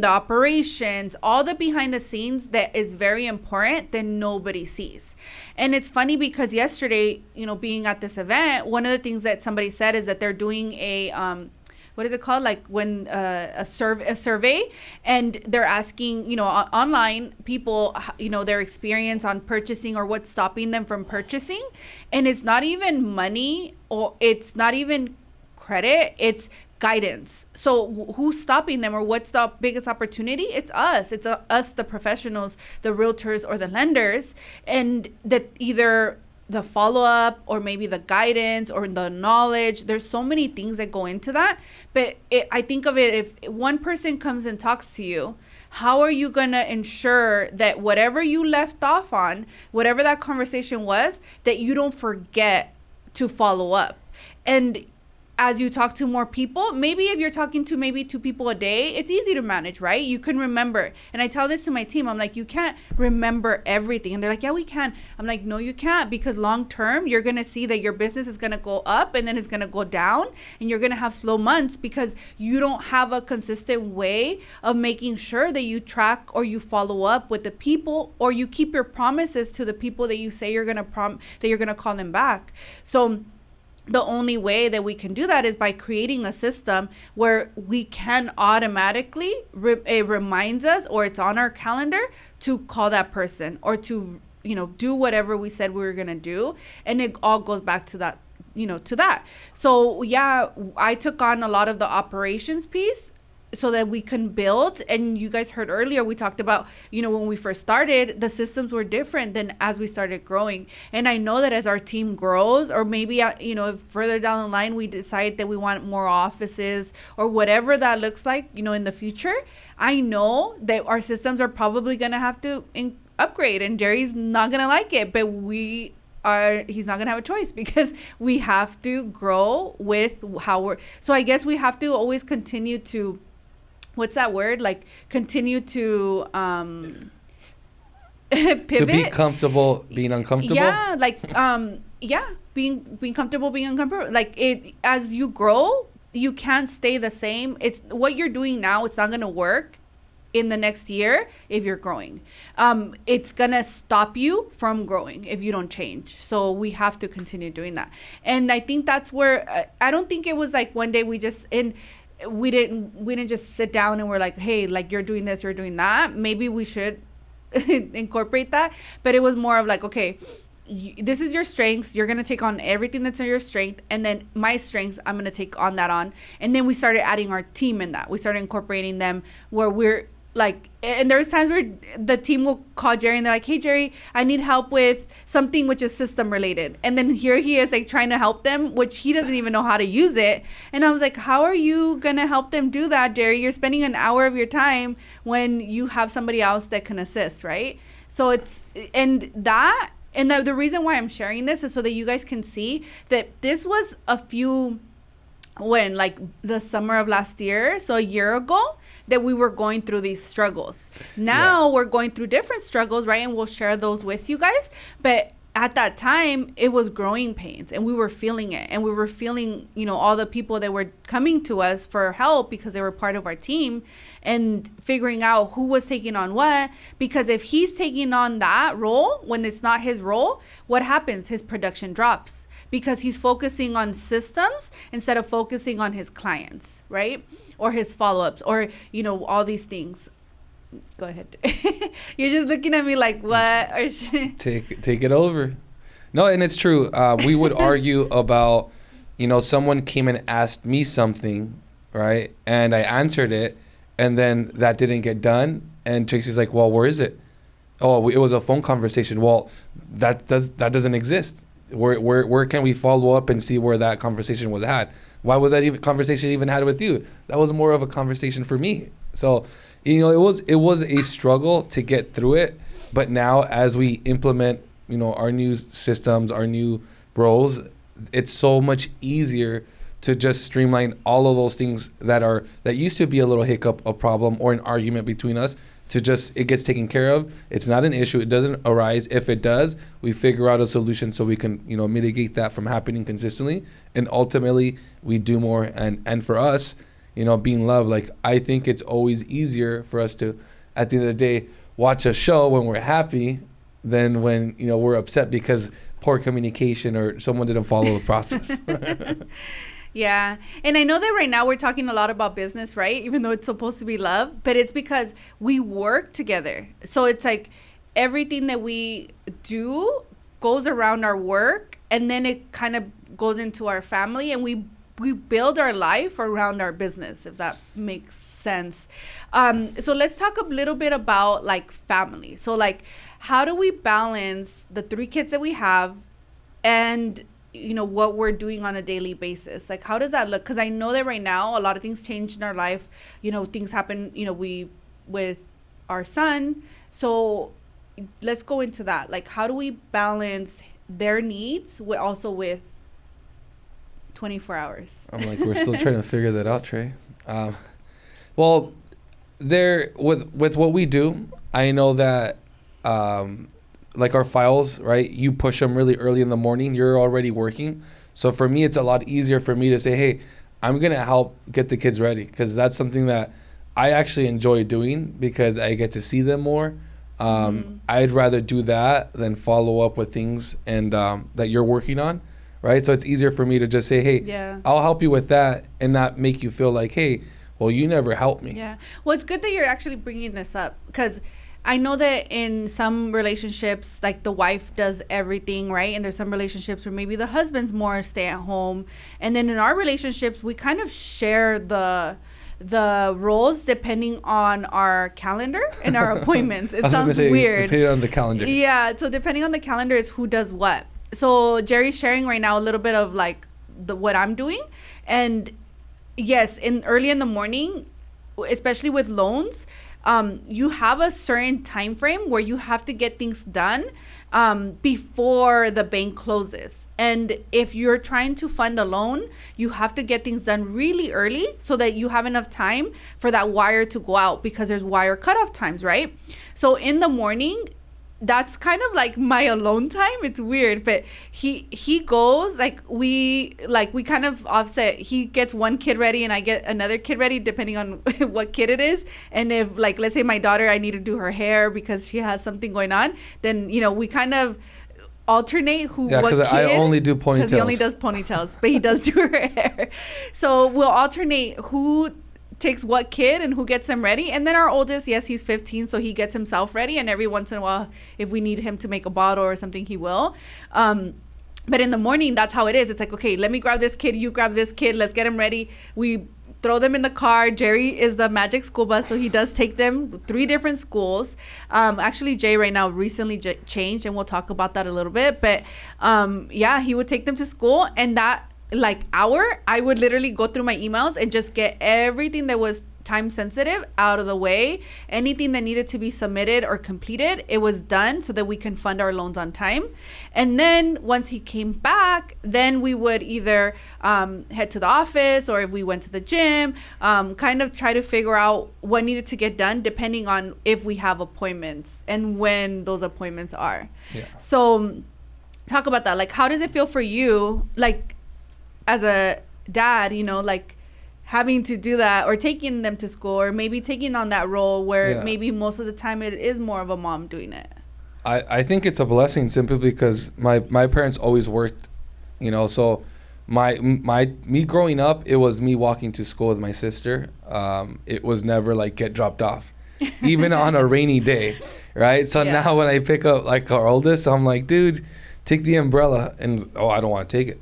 [SPEAKER 2] operations, all the behind the scenes that is very important that nobody sees. And it's funny because yesterday, being at this event, one of the things that somebody said is that they're doing a what is it called? Like when a survey, and they're asking, online people, their experience on purchasing or what's stopping them from purchasing. And it's not even money, or it's not even credit, it's guidance. So who's stopping them, or what's the biggest opportunity? It's us. It's us, the professionals, the realtors or the lenders, and that either the follow-up or maybe the guidance or the knowledge. There's so many things that go into that. But I think of it, if one person comes and talks to you, how are you going to ensure that whatever you left off on, whatever that conversation was, that you don't forget to follow up? And as you talk to more people, maybe if you're talking to maybe 2 people a day, it's easy to manage, right? You can remember. And I tell this to my team. I'm like, you can't remember everything. And they're like, yeah, we can. I'm like, no, you can't, because long term, you're going to see that your business is going to go up and then it's going to go down, and you're going to have slow months because you don't have a consistent way of making sure that you track or you follow up with the people, or you keep your promises to the people that you say you're going to that you're going to call them back. So the only way that we can do that is by creating a system where we can automatically, it reminds us, or it's on our calendar to call that person, or to, do whatever we said we were going to do. And it all goes back to that, to that. So yeah, I took on a lot of the operations piece so that we can build. And you guys heard earlier, we talked about, when we first started, the systems were different than as we started growing. And I know that as our team grows, or maybe, if further down the line, we decide that we want more offices or whatever that looks like, in the future, I know that our systems are probably going to have to upgrade, and Jerry's not going to like it, but he's not going to have a choice, because we have to grow with how so I guess we have to always continue to, what's that word? Like, continue to pivot.
[SPEAKER 1] To be comfortable being uncomfortable.
[SPEAKER 2] Yeah, like being comfortable being uncomfortable. Like, it, as you grow, you can't stay the same. It's what you're doing now. It's not going to work in the next year if you're growing. It's going to stop you from growing if you don't change. So we have to continue doing that. And I think that's where I don't think it was like one day we didn't just sit down and we're like, hey, like, you're doing this, you're doing that. Maybe we should incorporate that. But it was more of like, okay, this is your strengths. You're going to take on everything that's in your strength. And then my strengths, I'm going to take on that on. And then we started adding our team in that. We started incorporating them where we're like, and there's times where the team will call Jerry and they're like, hey, Jerry, I need help with something which is system related. And then here he is, like, trying to help them, which he doesn't even know how to use it. And I was like, how are you going to help them do that, Jerry? You're spending an hour of your time when you have somebody else that can assist, right? So the reason why I'm sharing this is so that you guys can see that this was like the summer of last year, so a year ago, that we were going through these struggles. Now we're going through different struggles, right? And we'll share those with you guys. But at that time, it was growing pains, and we were feeling it. And we were feeling, all the people that were coming to us for help because they were part of our team, and figuring out who was taking on what. Because if he's taking on that role when it's not his role, what happens? His production drops, because he's focusing on systems instead of focusing on his clients, right? Or his follow-ups, or, all these things. Go ahead. You're just looking at me like, what? Or
[SPEAKER 1] Take it over. No, and it's true. We would argue about, someone came and asked me something, right? And I answered it, and then that didn't get done. And Tracy's like, well, where is it? Oh, it was a phone conversation. Well, that doesn't exist. Where can we follow up and see where that conversation was had? Why was that conversation even had with you? That was more of a conversation for me. So, it was a struggle to get through it. But now, as we implement, our new systems, our new roles, it's so much easier to just streamline all of those things that used to be a little hiccup, a problem, or an argument between us. It gets taken care of. It's not an issue. It doesn't arise. If it does, we figure out a solution so we can, mitigate that from happening consistently. And ultimately, we do more. And for us, being love, like, I think it's always easier for us to, at the end of the day, watch a show when we're happy than when, we're upset because poor communication or someone didn't follow the process.
[SPEAKER 2] Yeah. And I know that right now we're talking a lot about business, right? Even though it's supposed to be love, but it's because we work together. So it's like everything that we do goes around our work, and then it kind of goes into our family, and we build our life around our business, if that makes sense. So let's talk a little bit about like family. So like, how do we balance the 3 kids that we have and what we're doing on a daily basis? Like, how does that look? Because I know that right now a lot of things change in our life. Things happen, with our son. So let's go into that. Like, how do we balance their needs with 24 hours.
[SPEAKER 1] I'm like, we're still trying to figure that out, Trey. Well, there with what we do, I know that like our files, right? You push them really early in the morning. You're already working. So for me, it's a lot easier for me to say, hey, I'm going to help get the kids ready, because that's something that I actually enjoy doing because I get to see them more. I'd rather do that than follow up with things and that you're working on, right? So it's easier for me to just say, hey, I'll help you with that, and not make you feel like, hey, well, you never helped me.
[SPEAKER 2] Yeah. Well, it's good that you're actually bringing this up, because I know that in some relationships, like the wife does everything, right? And there's some relationships where maybe the husband's more stay at home. And then in our relationships, we kind of share the roles depending on our calendar and our appointments. It sounds weird.
[SPEAKER 1] Depending on the calendar.
[SPEAKER 2] Yeah. So depending on the calendar is who does what. So Jerry's sharing right now a little bit of like what I'm doing. And yes, early in the morning, especially with loans, you have a certain time frame where you have to get things done before the bank closes. And if you're trying to fund a loan, you have to get things done really early so that you have enough time for that wire to go out, because there's wire cutoff times, right? So in the morning, that's kind of like my alone time. It's weird, but he goes we kind of offset. He gets one kid ready and I get another kid ready, depending on what kid it is. And if, like, let's say my daughter, I need to do her hair because she has something going on, then we kind of alternate what kid.
[SPEAKER 1] I only do ponytails.
[SPEAKER 2] Because he only does ponytails, but he does do her hair. So we'll alternate who takes what kid and who gets them ready. And then our oldest, yes, he's 15, so he gets himself ready, and every once in a while, if we need him to make a bottle or something, he will. But in the morning, that's how it is. It's like, okay, let me grab this kid, you grab this kid, let's get him ready. We throw them in the car. Jerry is the magic school bus, so he does take them 3 different schools. Actually, Jay right now recently changed, and we'll talk about that a little bit. But he would take them to school, and that hour, I would literally go through my emails and just get everything that was time sensitive out of the way. Anything that needed to be submitted or completed, it was done so that we can fund our loans on time. And then once he came back, then we would either head to the office, or if we went to the gym, kind of try to figure out what needed to get done depending on if we have appointments and when those appointments are. So talk about that. Like, how does it feel for you, like, as a dad, having to do that, or taking them to school, or maybe taking on that role where maybe most of the time it is more of a mom doing it?
[SPEAKER 1] I think it's a blessing, simply because my parents always worked, so me growing up, it was me walking to school with my sister. It was never like get dropped off, even on a rainy day, right? So now when I pick up like our oldest, I'm like, dude, take the umbrella. And I don't want to take it.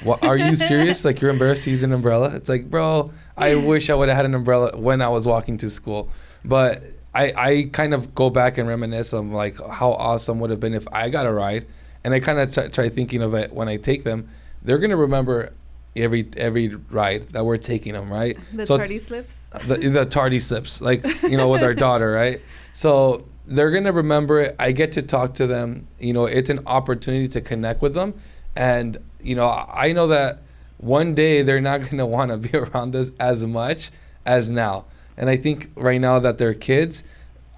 [SPEAKER 1] Well, are you serious? Like, you're embarrassed to use an umbrella? It's like, bro, I wish I would have had an umbrella when I was walking to school. But I kind of go back and reminisce of like how awesome would have been if I got a ride. And I kind of try thinking of it when I take them. They're going to remember every ride that we're taking them, right?
[SPEAKER 2] The tardy slips?
[SPEAKER 1] The tardy slips, like, with our daughter, right? So they're going to remember it. I get to talk to them. It's an opportunity to connect with them. And, I know that one day they're not going to want to be around us as much as now. And I think right now that they're kids,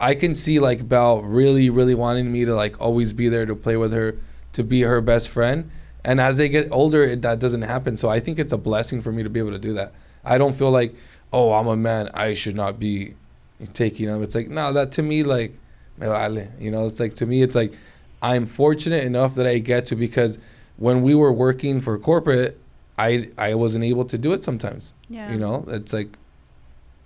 [SPEAKER 1] I can see like Belle really, really wanting me to like always be there to play with her, to be her best friend. And as they get older, that doesn't happen. So I think it's a blessing for me to be able to do that. I don't feel like, oh, I'm a man, I should not be taking them. It's like, no, that to me, like, it's like, to me, it's like, I'm fortunate enough that I get to, because when we were working for corporate, I wasn't able to do it sometimes. Yeah. It's like,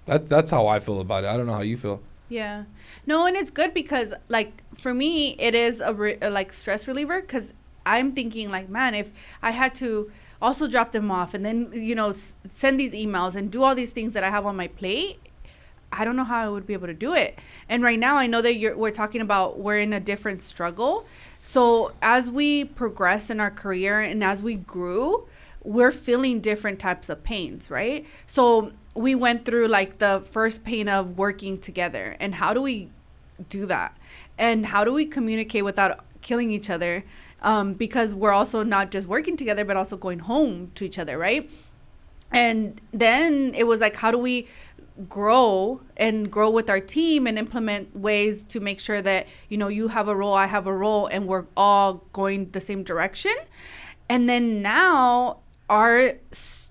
[SPEAKER 1] that's how I feel about it. I don't know how you feel.
[SPEAKER 2] Yeah. No, and it's good because, like, for me, it is a stress reliever, because I'm thinking, like, man, if I had to also drop them off and then, send these emails and do all these things that I have on my plate, I don't know how I would be able to do it. And right now, I know that we're talking about we're in a different struggle. So as we progress in our career and as we grew, we're feeling different types of pains, right? So we went through like the first pain of working together, and how do we do that? And how do we communicate without killing each other? because we're also not just working together, but also going home to each other, right? And then it was like, how do we grow with our team and implement ways to make sure that, you know, you have a role, I have a role, and we're all going the same direction. And then now our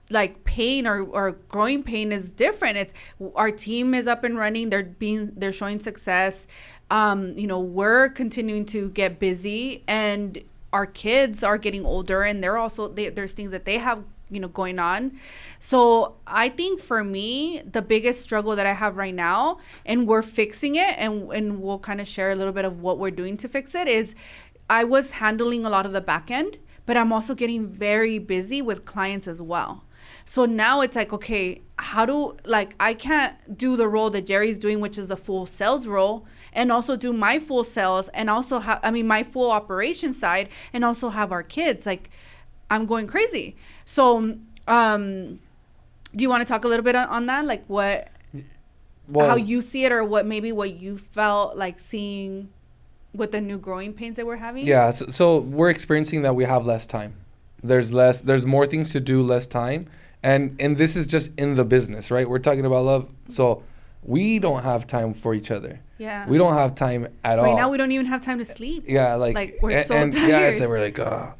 [SPEAKER 2] like pain or growing pain is different. It's our team is up and running. They're showing success. You know, we're continuing to get busy, and our kids are getting older, and they're also there's things that they have, you know, going on. So I think for me, the biggest struggle that I have right now, and we're fixing it, and we'll kind of share a little bit of what we're doing to fix it, is I was handling a lot of the back end, but I'm also getting very busy with clients as well. So now it's like, okay, I can't do the role that Jerry's doing, which is the full sales role, and also do my full sales, and also my full operation side, and also have our kids. Like, I'm going crazy. So, do you want to talk a little bit on that? Like how you see it, or what you felt like seeing with the new growing pains that we're having?
[SPEAKER 1] Yeah. So we're experiencing that we have less time. There's more things to do, less time. And this is just in the business, right? We're talking about love. So we don't have time for each other.
[SPEAKER 2] Yeah.
[SPEAKER 1] We don't have time at all.
[SPEAKER 2] Right now, we don't even have time to sleep.
[SPEAKER 1] Yeah.
[SPEAKER 2] Like we're so tired.
[SPEAKER 1] Yeah, it's like, we're like, oh.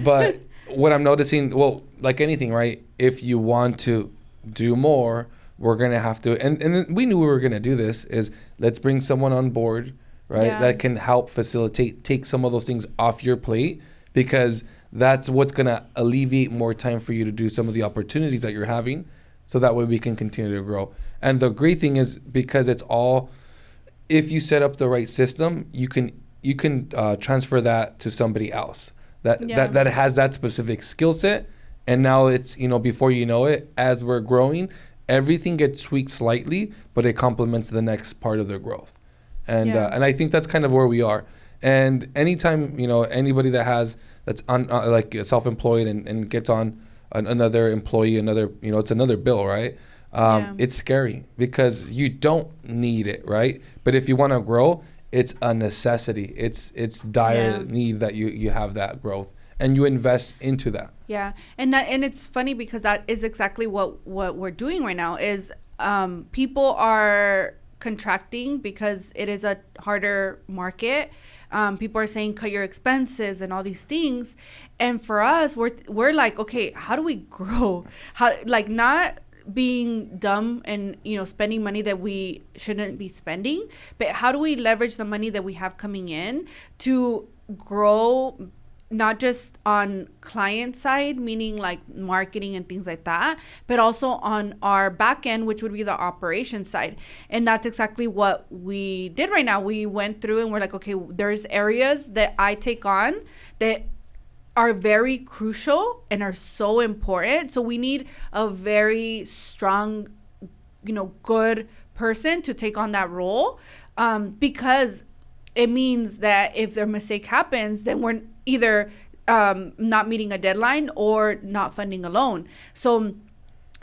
[SPEAKER 1] But what I'm noticing, well, like anything, right? If you want to do more, we're going to have to, and we knew we were going to do this, is let's bring someone on board, right?
[SPEAKER 2] Yeah.
[SPEAKER 1] That can help facilitate, take some of those things off your plate, because that's what's going to alleviate more time for you to do some of the opportunities that you're having. So that way we can continue to grow. And the great thing is, because it's all, if you set up the right system, you can transfer that to somebody else that has that specific skill set. And now it's, you know, before you know it, as we're growing, everything gets tweaked slightly, but it complements the next part of their growth. And and I think that's kind of where we are. And anytime, you know, anybody that's like self-employed and gets on another employee, it's another bill, right? It's scary because you don't need it, right? But if you want to grow, it's a necessity. It's dire need that you have that growth, and you invest into that.
[SPEAKER 2] Yeah, and it's funny because that is exactly what we're doing right now. Is people are contracting because it is a harder market. People are saying cut your expenses and all these things, and for us, we're like, okay, how do we grow? How, like, not being dumb and, you know, spending money that we shouldn't be spending, but how do we leverage the money that we have coming in to grow, not just on client side, meaning like marketing and things like that, but also on our back end, which would be the operation side. And that's exactly what we did right now. We went through and we're like, okay, there's areas that I take on that are very crucial and are so important. So we need a very strong, you know, good person to take on that role, because it means that if their mistake happens, then we're either not meeting a deadline or not funding a loan. So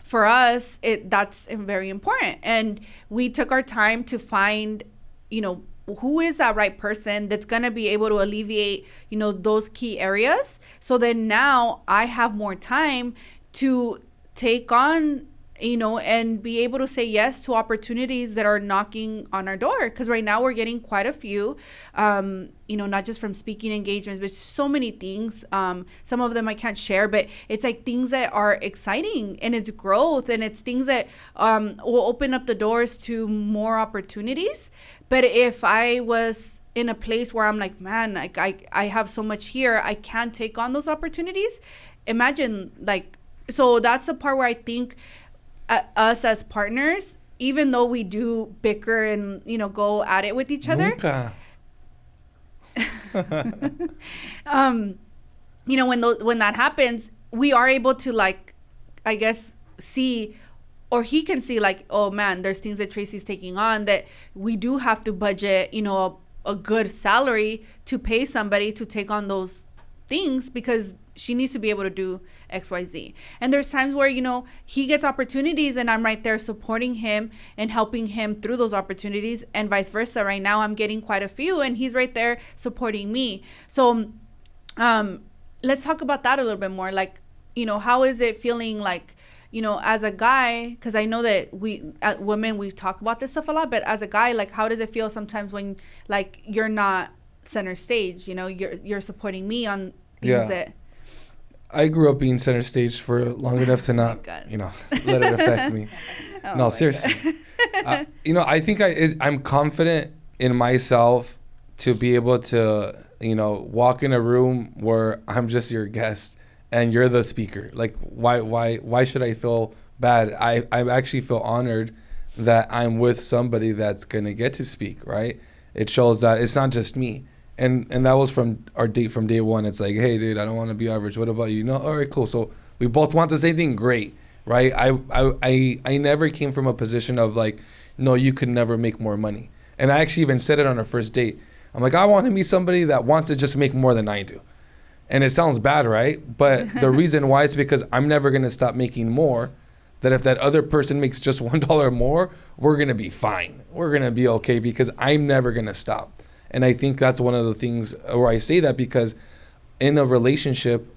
[SPEAKER 2] for us, that's very important. And we took our time to find, you know, who is that right person that's going to be able to alleviate, you know, those key areas. So then now I have more time to take on, you know, and be able to say yes to opportunities that are knocking on our door. Because right now we're getting quite a few, you know, not just from speaking engagements, but so many things. Some of them I can't share, but it's like things that are exciting, and it's growth, and it's things that will open up the doors to more opportunities. But if I was in a place where I'm like, man, like I have so much here, I can't take on those opportunities. Imagine, like, so that's the part where I think us as partners, even though we do bicker and, you know, go at it with each other, you know, when that happens, we are able to, like, I guess, see, or he can see, like, oh man, there's things that Tracy's taking on that we do have to budget, you know, a good salary to pay somebody to take on those things, because she needs to be able to do XYZ. And there's times where, you know, he gets opportunities and I'm right there supporting him and helping him through those opportunities, and vice versa. Right now I'm getting quite a few and he's right there supporting me. So Let's talk about that a little bit more. Like, how is it feeling like, as a guy, because I know that we, women, we talk about this stuff a lot, but as a guy, like, how does it feel sometimes when, like, you're not center stage, you're supporting me on things that...
[SPEAKER 1] I grew up being center stage for long enough to not, let it affect me. No, seriously. I think I'm confident in myself to be able to, walk in a room where I'm just your guest and you're the speaker. Like, why should I feel bad? I actually feel honored that I'm with somebody that's going to get to speak, right? It shows that it's not just me. And that was from our date from day one. It's like, hey, dude, I don't want to be average. What about you? No, all right, cool. So we both want the same thing. Great, right? I never came from a position of like, no, you could never make more money. And I actually even said it on our first date. I'm like, I want to meet somebody that wants to just make more than I do. And it sounds bad, right? But the reason why is because I'm never going to stop making more. That if that other person makes just $1 more, we're going to be fine. We're going to be okay because I'm never going to stop. And I think that's one of the things where I say that because in a relationship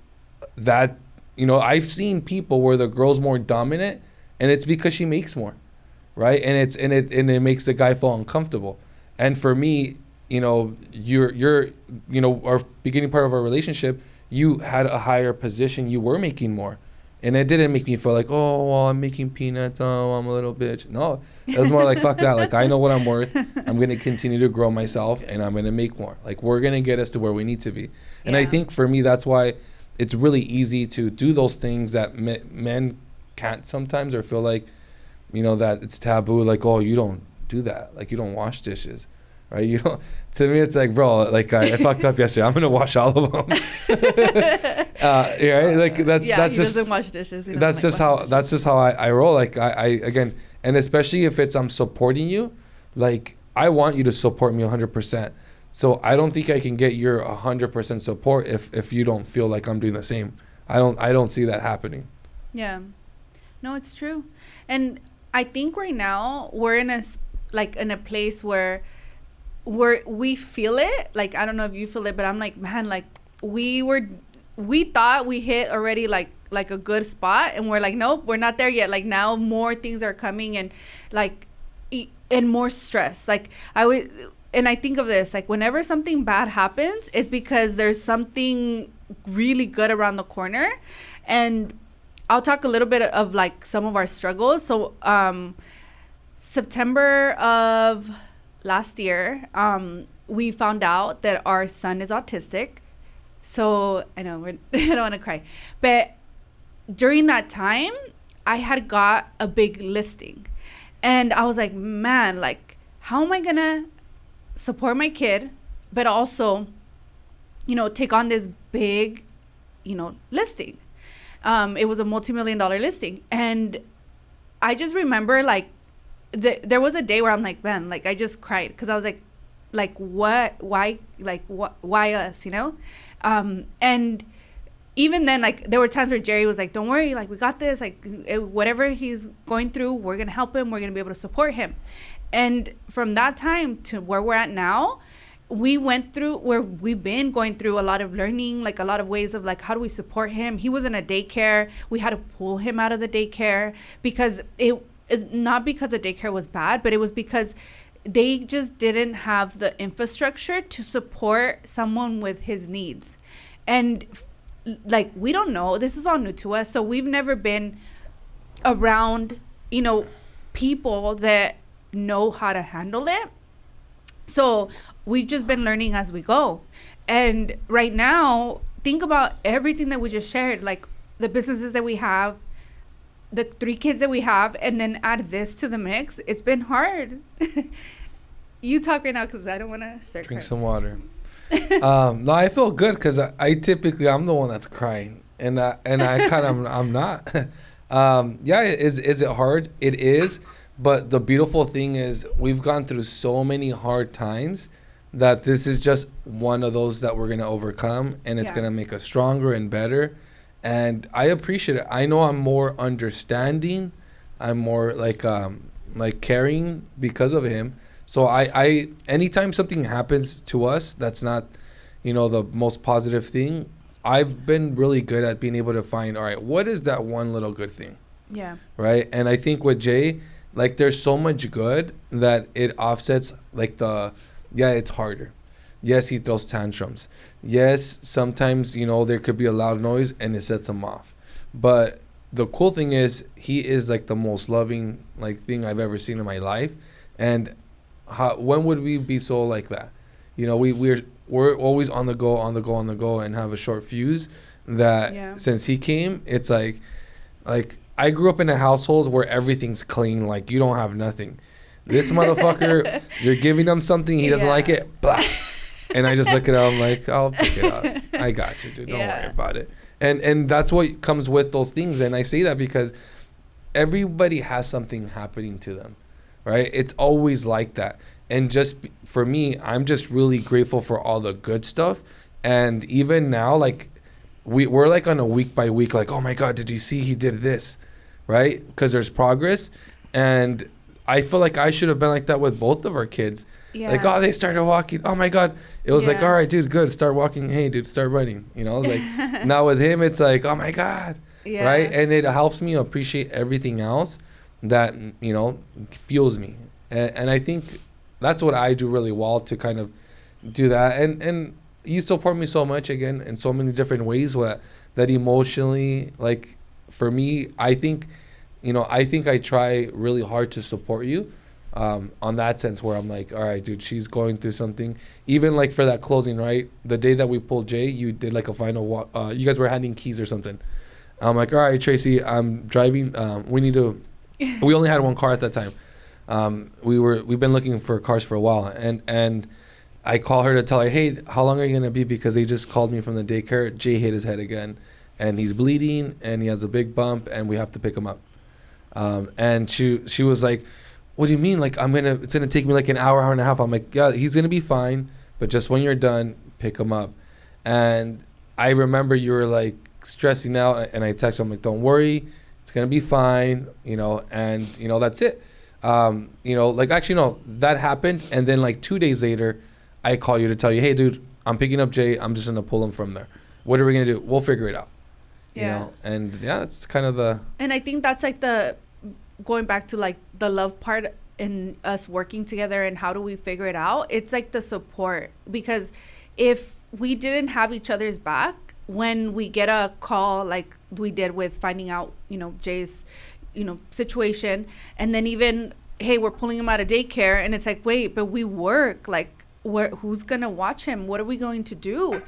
[SPEAKER 1] that, I've seen people where the girl's more dominant and it's because she makes more, right? And it makes the guy feel uncomfortable. And for me, you're our beginning part of our relationship, you had a higher position, you were making more. And it didn't make me feel like, oh, well, I'm making peanuts. Oh, I'm a little bitch. No, it was more like, fuck that. Like, I know what I'm worth. I'm going to continue to grow myself and I'm going to make more. Like, we're going to get us to where we need to be. And I think for me, that's why it's really easy to do those things that men can't sometimes or feel like, that it's taboo. Like, oh, you don't do that. Like, you don't wash dishes. Right? You don't. To me, it's like, bro, like I fucked up yesterday. I'm gonna wash all of them. Right? Like that's
[SPEAKER 2] he
[SPEAKER 1] just
[SPEAKER 2] doesn't wash dishes.
[SPEAKER 1] That's just how I roll. Like I again, and especially if it's I'm supporting you, like I want you to support me 100%. So I don't think I can get your 100% support if you don't feel like I'm doing the same. I don't see that happening.
[SPEAKER 2] Yeah, no, it's true, and I think right now we're in a place where we feel it. Like, I don't know if you feel it, but I'm like, man, like we thought we hit already like a good spot, and we're like, nope, we're not there yet. Like, now more things are coming, and like and more stress. Like I think of this, like whenever something bad happens, it's because there's something really good around the corner. And I'll talk a little bit of like some of our struggles. So September of last year, we found out that our son is autistic. So I know I don't want to cry, but during that time, I had got a big listing, and I was like, man, like, how am I gonna support my kid, but also, take on this big, listing? It was a multi-million-dollar listing, and I just remember like there was a day where I'm like, man, like I just cried because I was like what, why, like why us, and even then, like there were times where Jerry was like, don't worry, like we got this, like whatever he's going through, we're gonna help him, we're gonna be able to support him. And from that time to where we're at now, we've been going through a lot of learning, like a lot of ways of like, how do we support him? He was in a daycare. We had to pull him out of the daycare because not because the daycare was bad, but it was because they just didn't have the infrastructure to support someone with his needs. And like, we don't know, this is all new to us. So we've never been around, people that know how to handle it. So we've just been learning as we go. And right now, think about everything that we just shared, like the businesses that we have, the 3 kids that we have, and then add this to the mix. It's been hard. You talk right now because I don't want to start
[SPEAKER 1] Drink
[SPEAKER 2] crying.
[SPEAKER 1] some water. No, I feel good because I typically, I'm the one that's crying. And I kind of, I'm not. Yeah, is it hard? It is. But the beautiful thing is we've gone through so many hard times that this is just one of those that we're going to overcome, and it's going to make us stronger and better. And I appreciate it. I know I'm more understanding. I'm more like caring because of him. So I anytime something happens to us that's not, the most positive thing, I've been really good at being able to find, all right, what is that one little good thing?
[SPEAKER 2] Yeah.
[SPEAKER 1] Right. And I think with Jay, like, there's so much good that it offsets, like, it's harder. Yes, he throws tantrums. Yes, sometimes, there could be a loud noise and it sets him off. But the cool thing is he is, like, the most loving, like, thing I've ever seen in my life. And when would we be so like that? We're always on the go, and have a short fuse. That since he came, it's like I grew up in a household where everything's clean. Like, you don't have nothing. This motherfucker, you're giving him something, he doesn't like it, blah. And I just look at him, I'm like, I'll pick it up. I got you, dude. Don't worry about it. And that's what comes with those things. And I say that because everybody has something happening to them, right? It's always like that. And just for me, I'm just really grateful for all the good stuff. And even now, like, we're like on a week by week, like, oh my God, did you see he did this, right? Because there's progress. And I feel like I should have been like that with both of our kids. Yeah. Like, oh, they started walking. Oh my God. It was like, all right, dude, good. Start walking. Hey, dude, start running. Like, now with him, it's like, oh my God. Yeah. Right. And it helps me appreciate everything else that, fuels me. And I think that's what I do really well, to kind of do that. And you support me so much, again, in so many different ways, that emotionally, like, for me, I think I try really hard to support you on that sense, where I'm like, all right, dude, she's going through something. Even like for that closing, right? The day that we pulled Jay, you did like a final walk. You guys were handing keys or something. I'm like, all right, Tracy, I'm driving. We only had one car at that time. We've been looking for cars for a while, and I call her to tell her, hey, how long are you gonna be? Because they just called me from the daycare. Jay hit his head again, and he's bleeding, and he has a big bump, and we have to pick him up. And she was like, what do you mean? Like, it's gonna take me like an hour and a half. I'm like, yeah, he's gonna be fine, but just when you're done, pick him up. And I remember you were like stressing out, and I texted him like, don't worry, it's gonna be fine, and that's it. Like, actually, no, that happened, and then like 2 days later, I call you to tell you, hey, dude, I'm picking up Jay. I'm just gonna pull him from there. What are we gonna do? We'll figure it out. And it's kind of
[SPEAKER 2] and I think that's like going back to like the love part in us working together, and how do we figure it out? It's like the support, because if we didn't have each other's back when we get a call like we did with finding out, Jay's, situation, and then even, hey, we're pulling him out of daycare, and it's like, wait, but we work, like, who's gonna watch him? What are we going to do?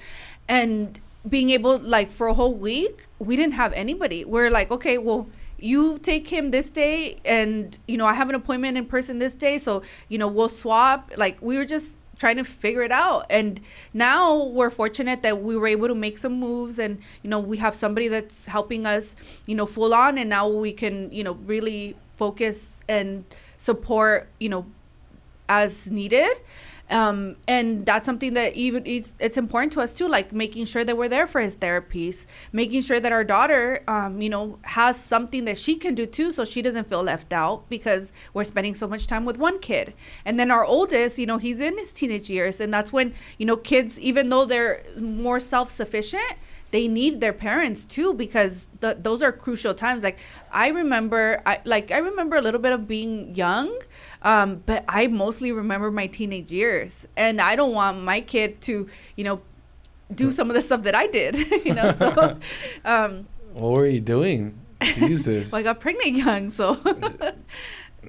[SPEAKER 2] And being able, like, for a whole week, we didn't have anybody. We're like, okay, well, you take him this day, and I have an appointment in person this day, so we'll swap. Like, we were just trying to figure it out. And now we're fortunate that we were able to make some moves, and we have somebody that's helping us full on, and now we can really focus and support as needed. And that's something that even it's important to us too, like making sure that we're there for his therapies, making sure that our daughter, has something that she can do too, so she doesn't feel left out, because we're spending so much time with one kid. And then our oldest, he's in his teenage years, and that's when, kids, even though they're more self-sufficient, they need their parents too, because those are crucial times. Like, I remember a little bit of being young, but I mostly remember my teenage years, and I don't want my kid to, do some of the stuff that I did, So,
[SPEAKER 1] what were you doing? Jesus.
[SPEAKER 2] Well, I got pregnant young, so.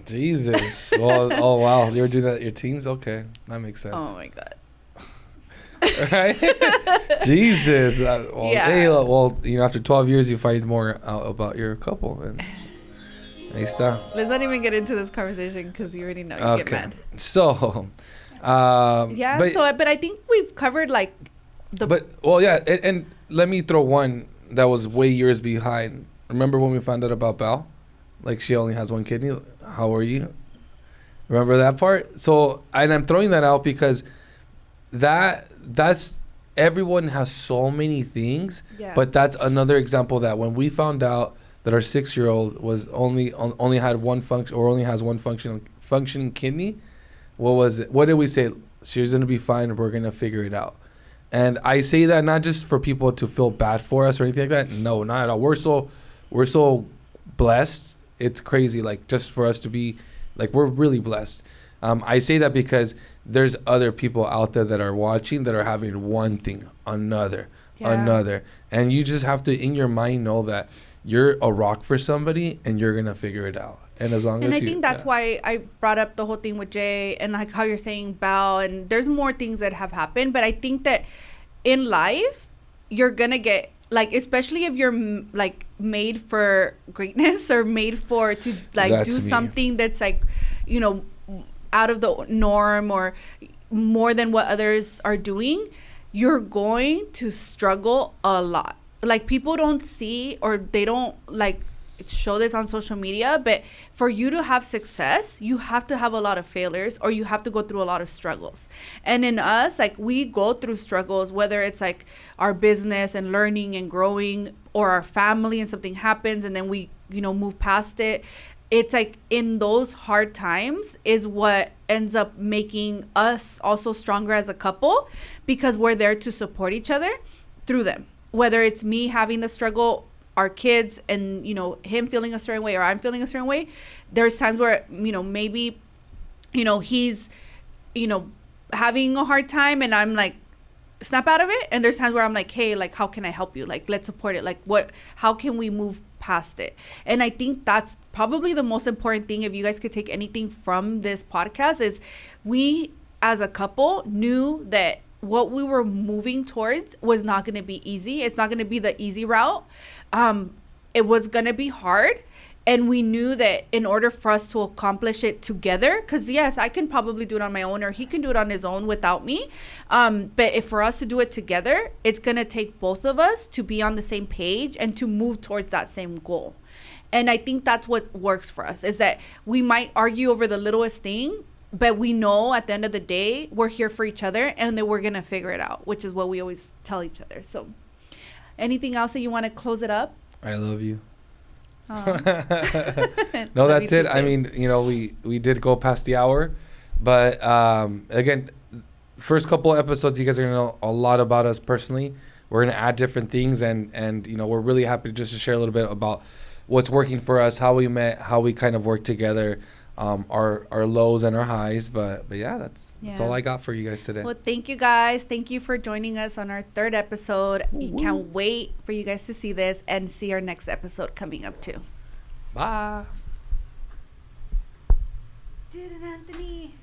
[SPEAKER 1] Jesus. Well, oh wow, you were doing that at your teens? Okay, that makes sense.
[SPEAKER 2] Oh my God.
[SPEAKER 1] Right? Jesus. Hey, after 12 years, you find more out about your couple. And ahí está.
[SPEAKER 2] Let's not even get into this conversation, because you already know you get mad.
[SPEAKER 1] So,
[SPEAKER 2] but I think we've covered like
[SPEAKER 1] and let me throw one that was way years behind. Remember when we found out about Belle? Like, she only has one kidney. How are you? Remember that part? So, and I'm throwing that out because that's everyone has so many things, but that's another example that when we found out that our 6-year-old was only had one function, or only has one functioning kidney, what was it? What did we say? She's gonna be fine. We're gonna figure it out. And I say that not just for people to feel bad for us or anything like that. No, not at all. We're so blessed. It's crazy. Like, just for us to be, like, we're really blessed. I say that because there's other people out there that are watching that are having one thing, another. And you just have to, in your mind, know that you're a rock for somebody and you're going to figure it out. And as long as
[SPEAKER 2] I think that's why I brought up the whole thing with Jay and like how you're saying Bao, and there's more things that have happened. But I think that in life, you're going to get, like, especially if you're like made for greatness or made for to like do something that's like, you know, out of the norm or more than what others are doing, you're going to struggle a lot. Like, people don't see, or they don't like show this on social media, but for you to have success, you have to have a lot of failures, or you have to go through a lot of struggles. And in us, like, we go through struggles, whether it's like our business and learning and growing, or our family and something happens and then we, you know, move past it. It's like in those hard times is what ends up making us also stronger as a couple, because we're there to support each other through them. Whether it's me having the struggle, our kids, and, you know, him feeling a certain way or I'm feeling a certain way, there's times where, you know, maybe, you know, he's, you know, having a hard time and I'm like, snap out of it. And there's times where I'm like, hey, like, how can I help you? Like, let's support it. Like, how can we move past it? And I think that's probably the most important thing. If you guys could take anything from this podcast, is we as a couple knew that what we were moving towards was not going to be easy. It's not going to be the easy route. It was going to be hard. And we knew that in order for us to accomplish it together, because yes, I can probably do it on my own, or he can do it on his own without me. But if for us to do it together, it's going to take both of us to be on the same page and to move towards that same goal. And I think that's what works for us, is that we might argue over the littlest thing, but we know at the end of the day, we're here for each other and that we're going to figure it out, which is what we always tell each other. So anything else that you want to close it up?
[SPEAKER 1] I love you.
[SPEAKER 2] No,
[SPEAKER 1] that's it. I mean, you know, we did go past the hour, but again, first couple episodes, you guys are going to know a lot about us personally. We're going to add different things, and you know, we're really happy just to share a little bit about what's working for us, how we met, how we kind of work together. Our lows and our highs, but yeah, that's all I got for you guys today.
[SPEAKER 2] Well, thank you guys. Thank you for joining us on our 3rd episode. You can't wait for you guys to see this and see our next episode coming up too.
[SPEAKER 1] Bye.
[SPEAKER 2] Did it, Anthony?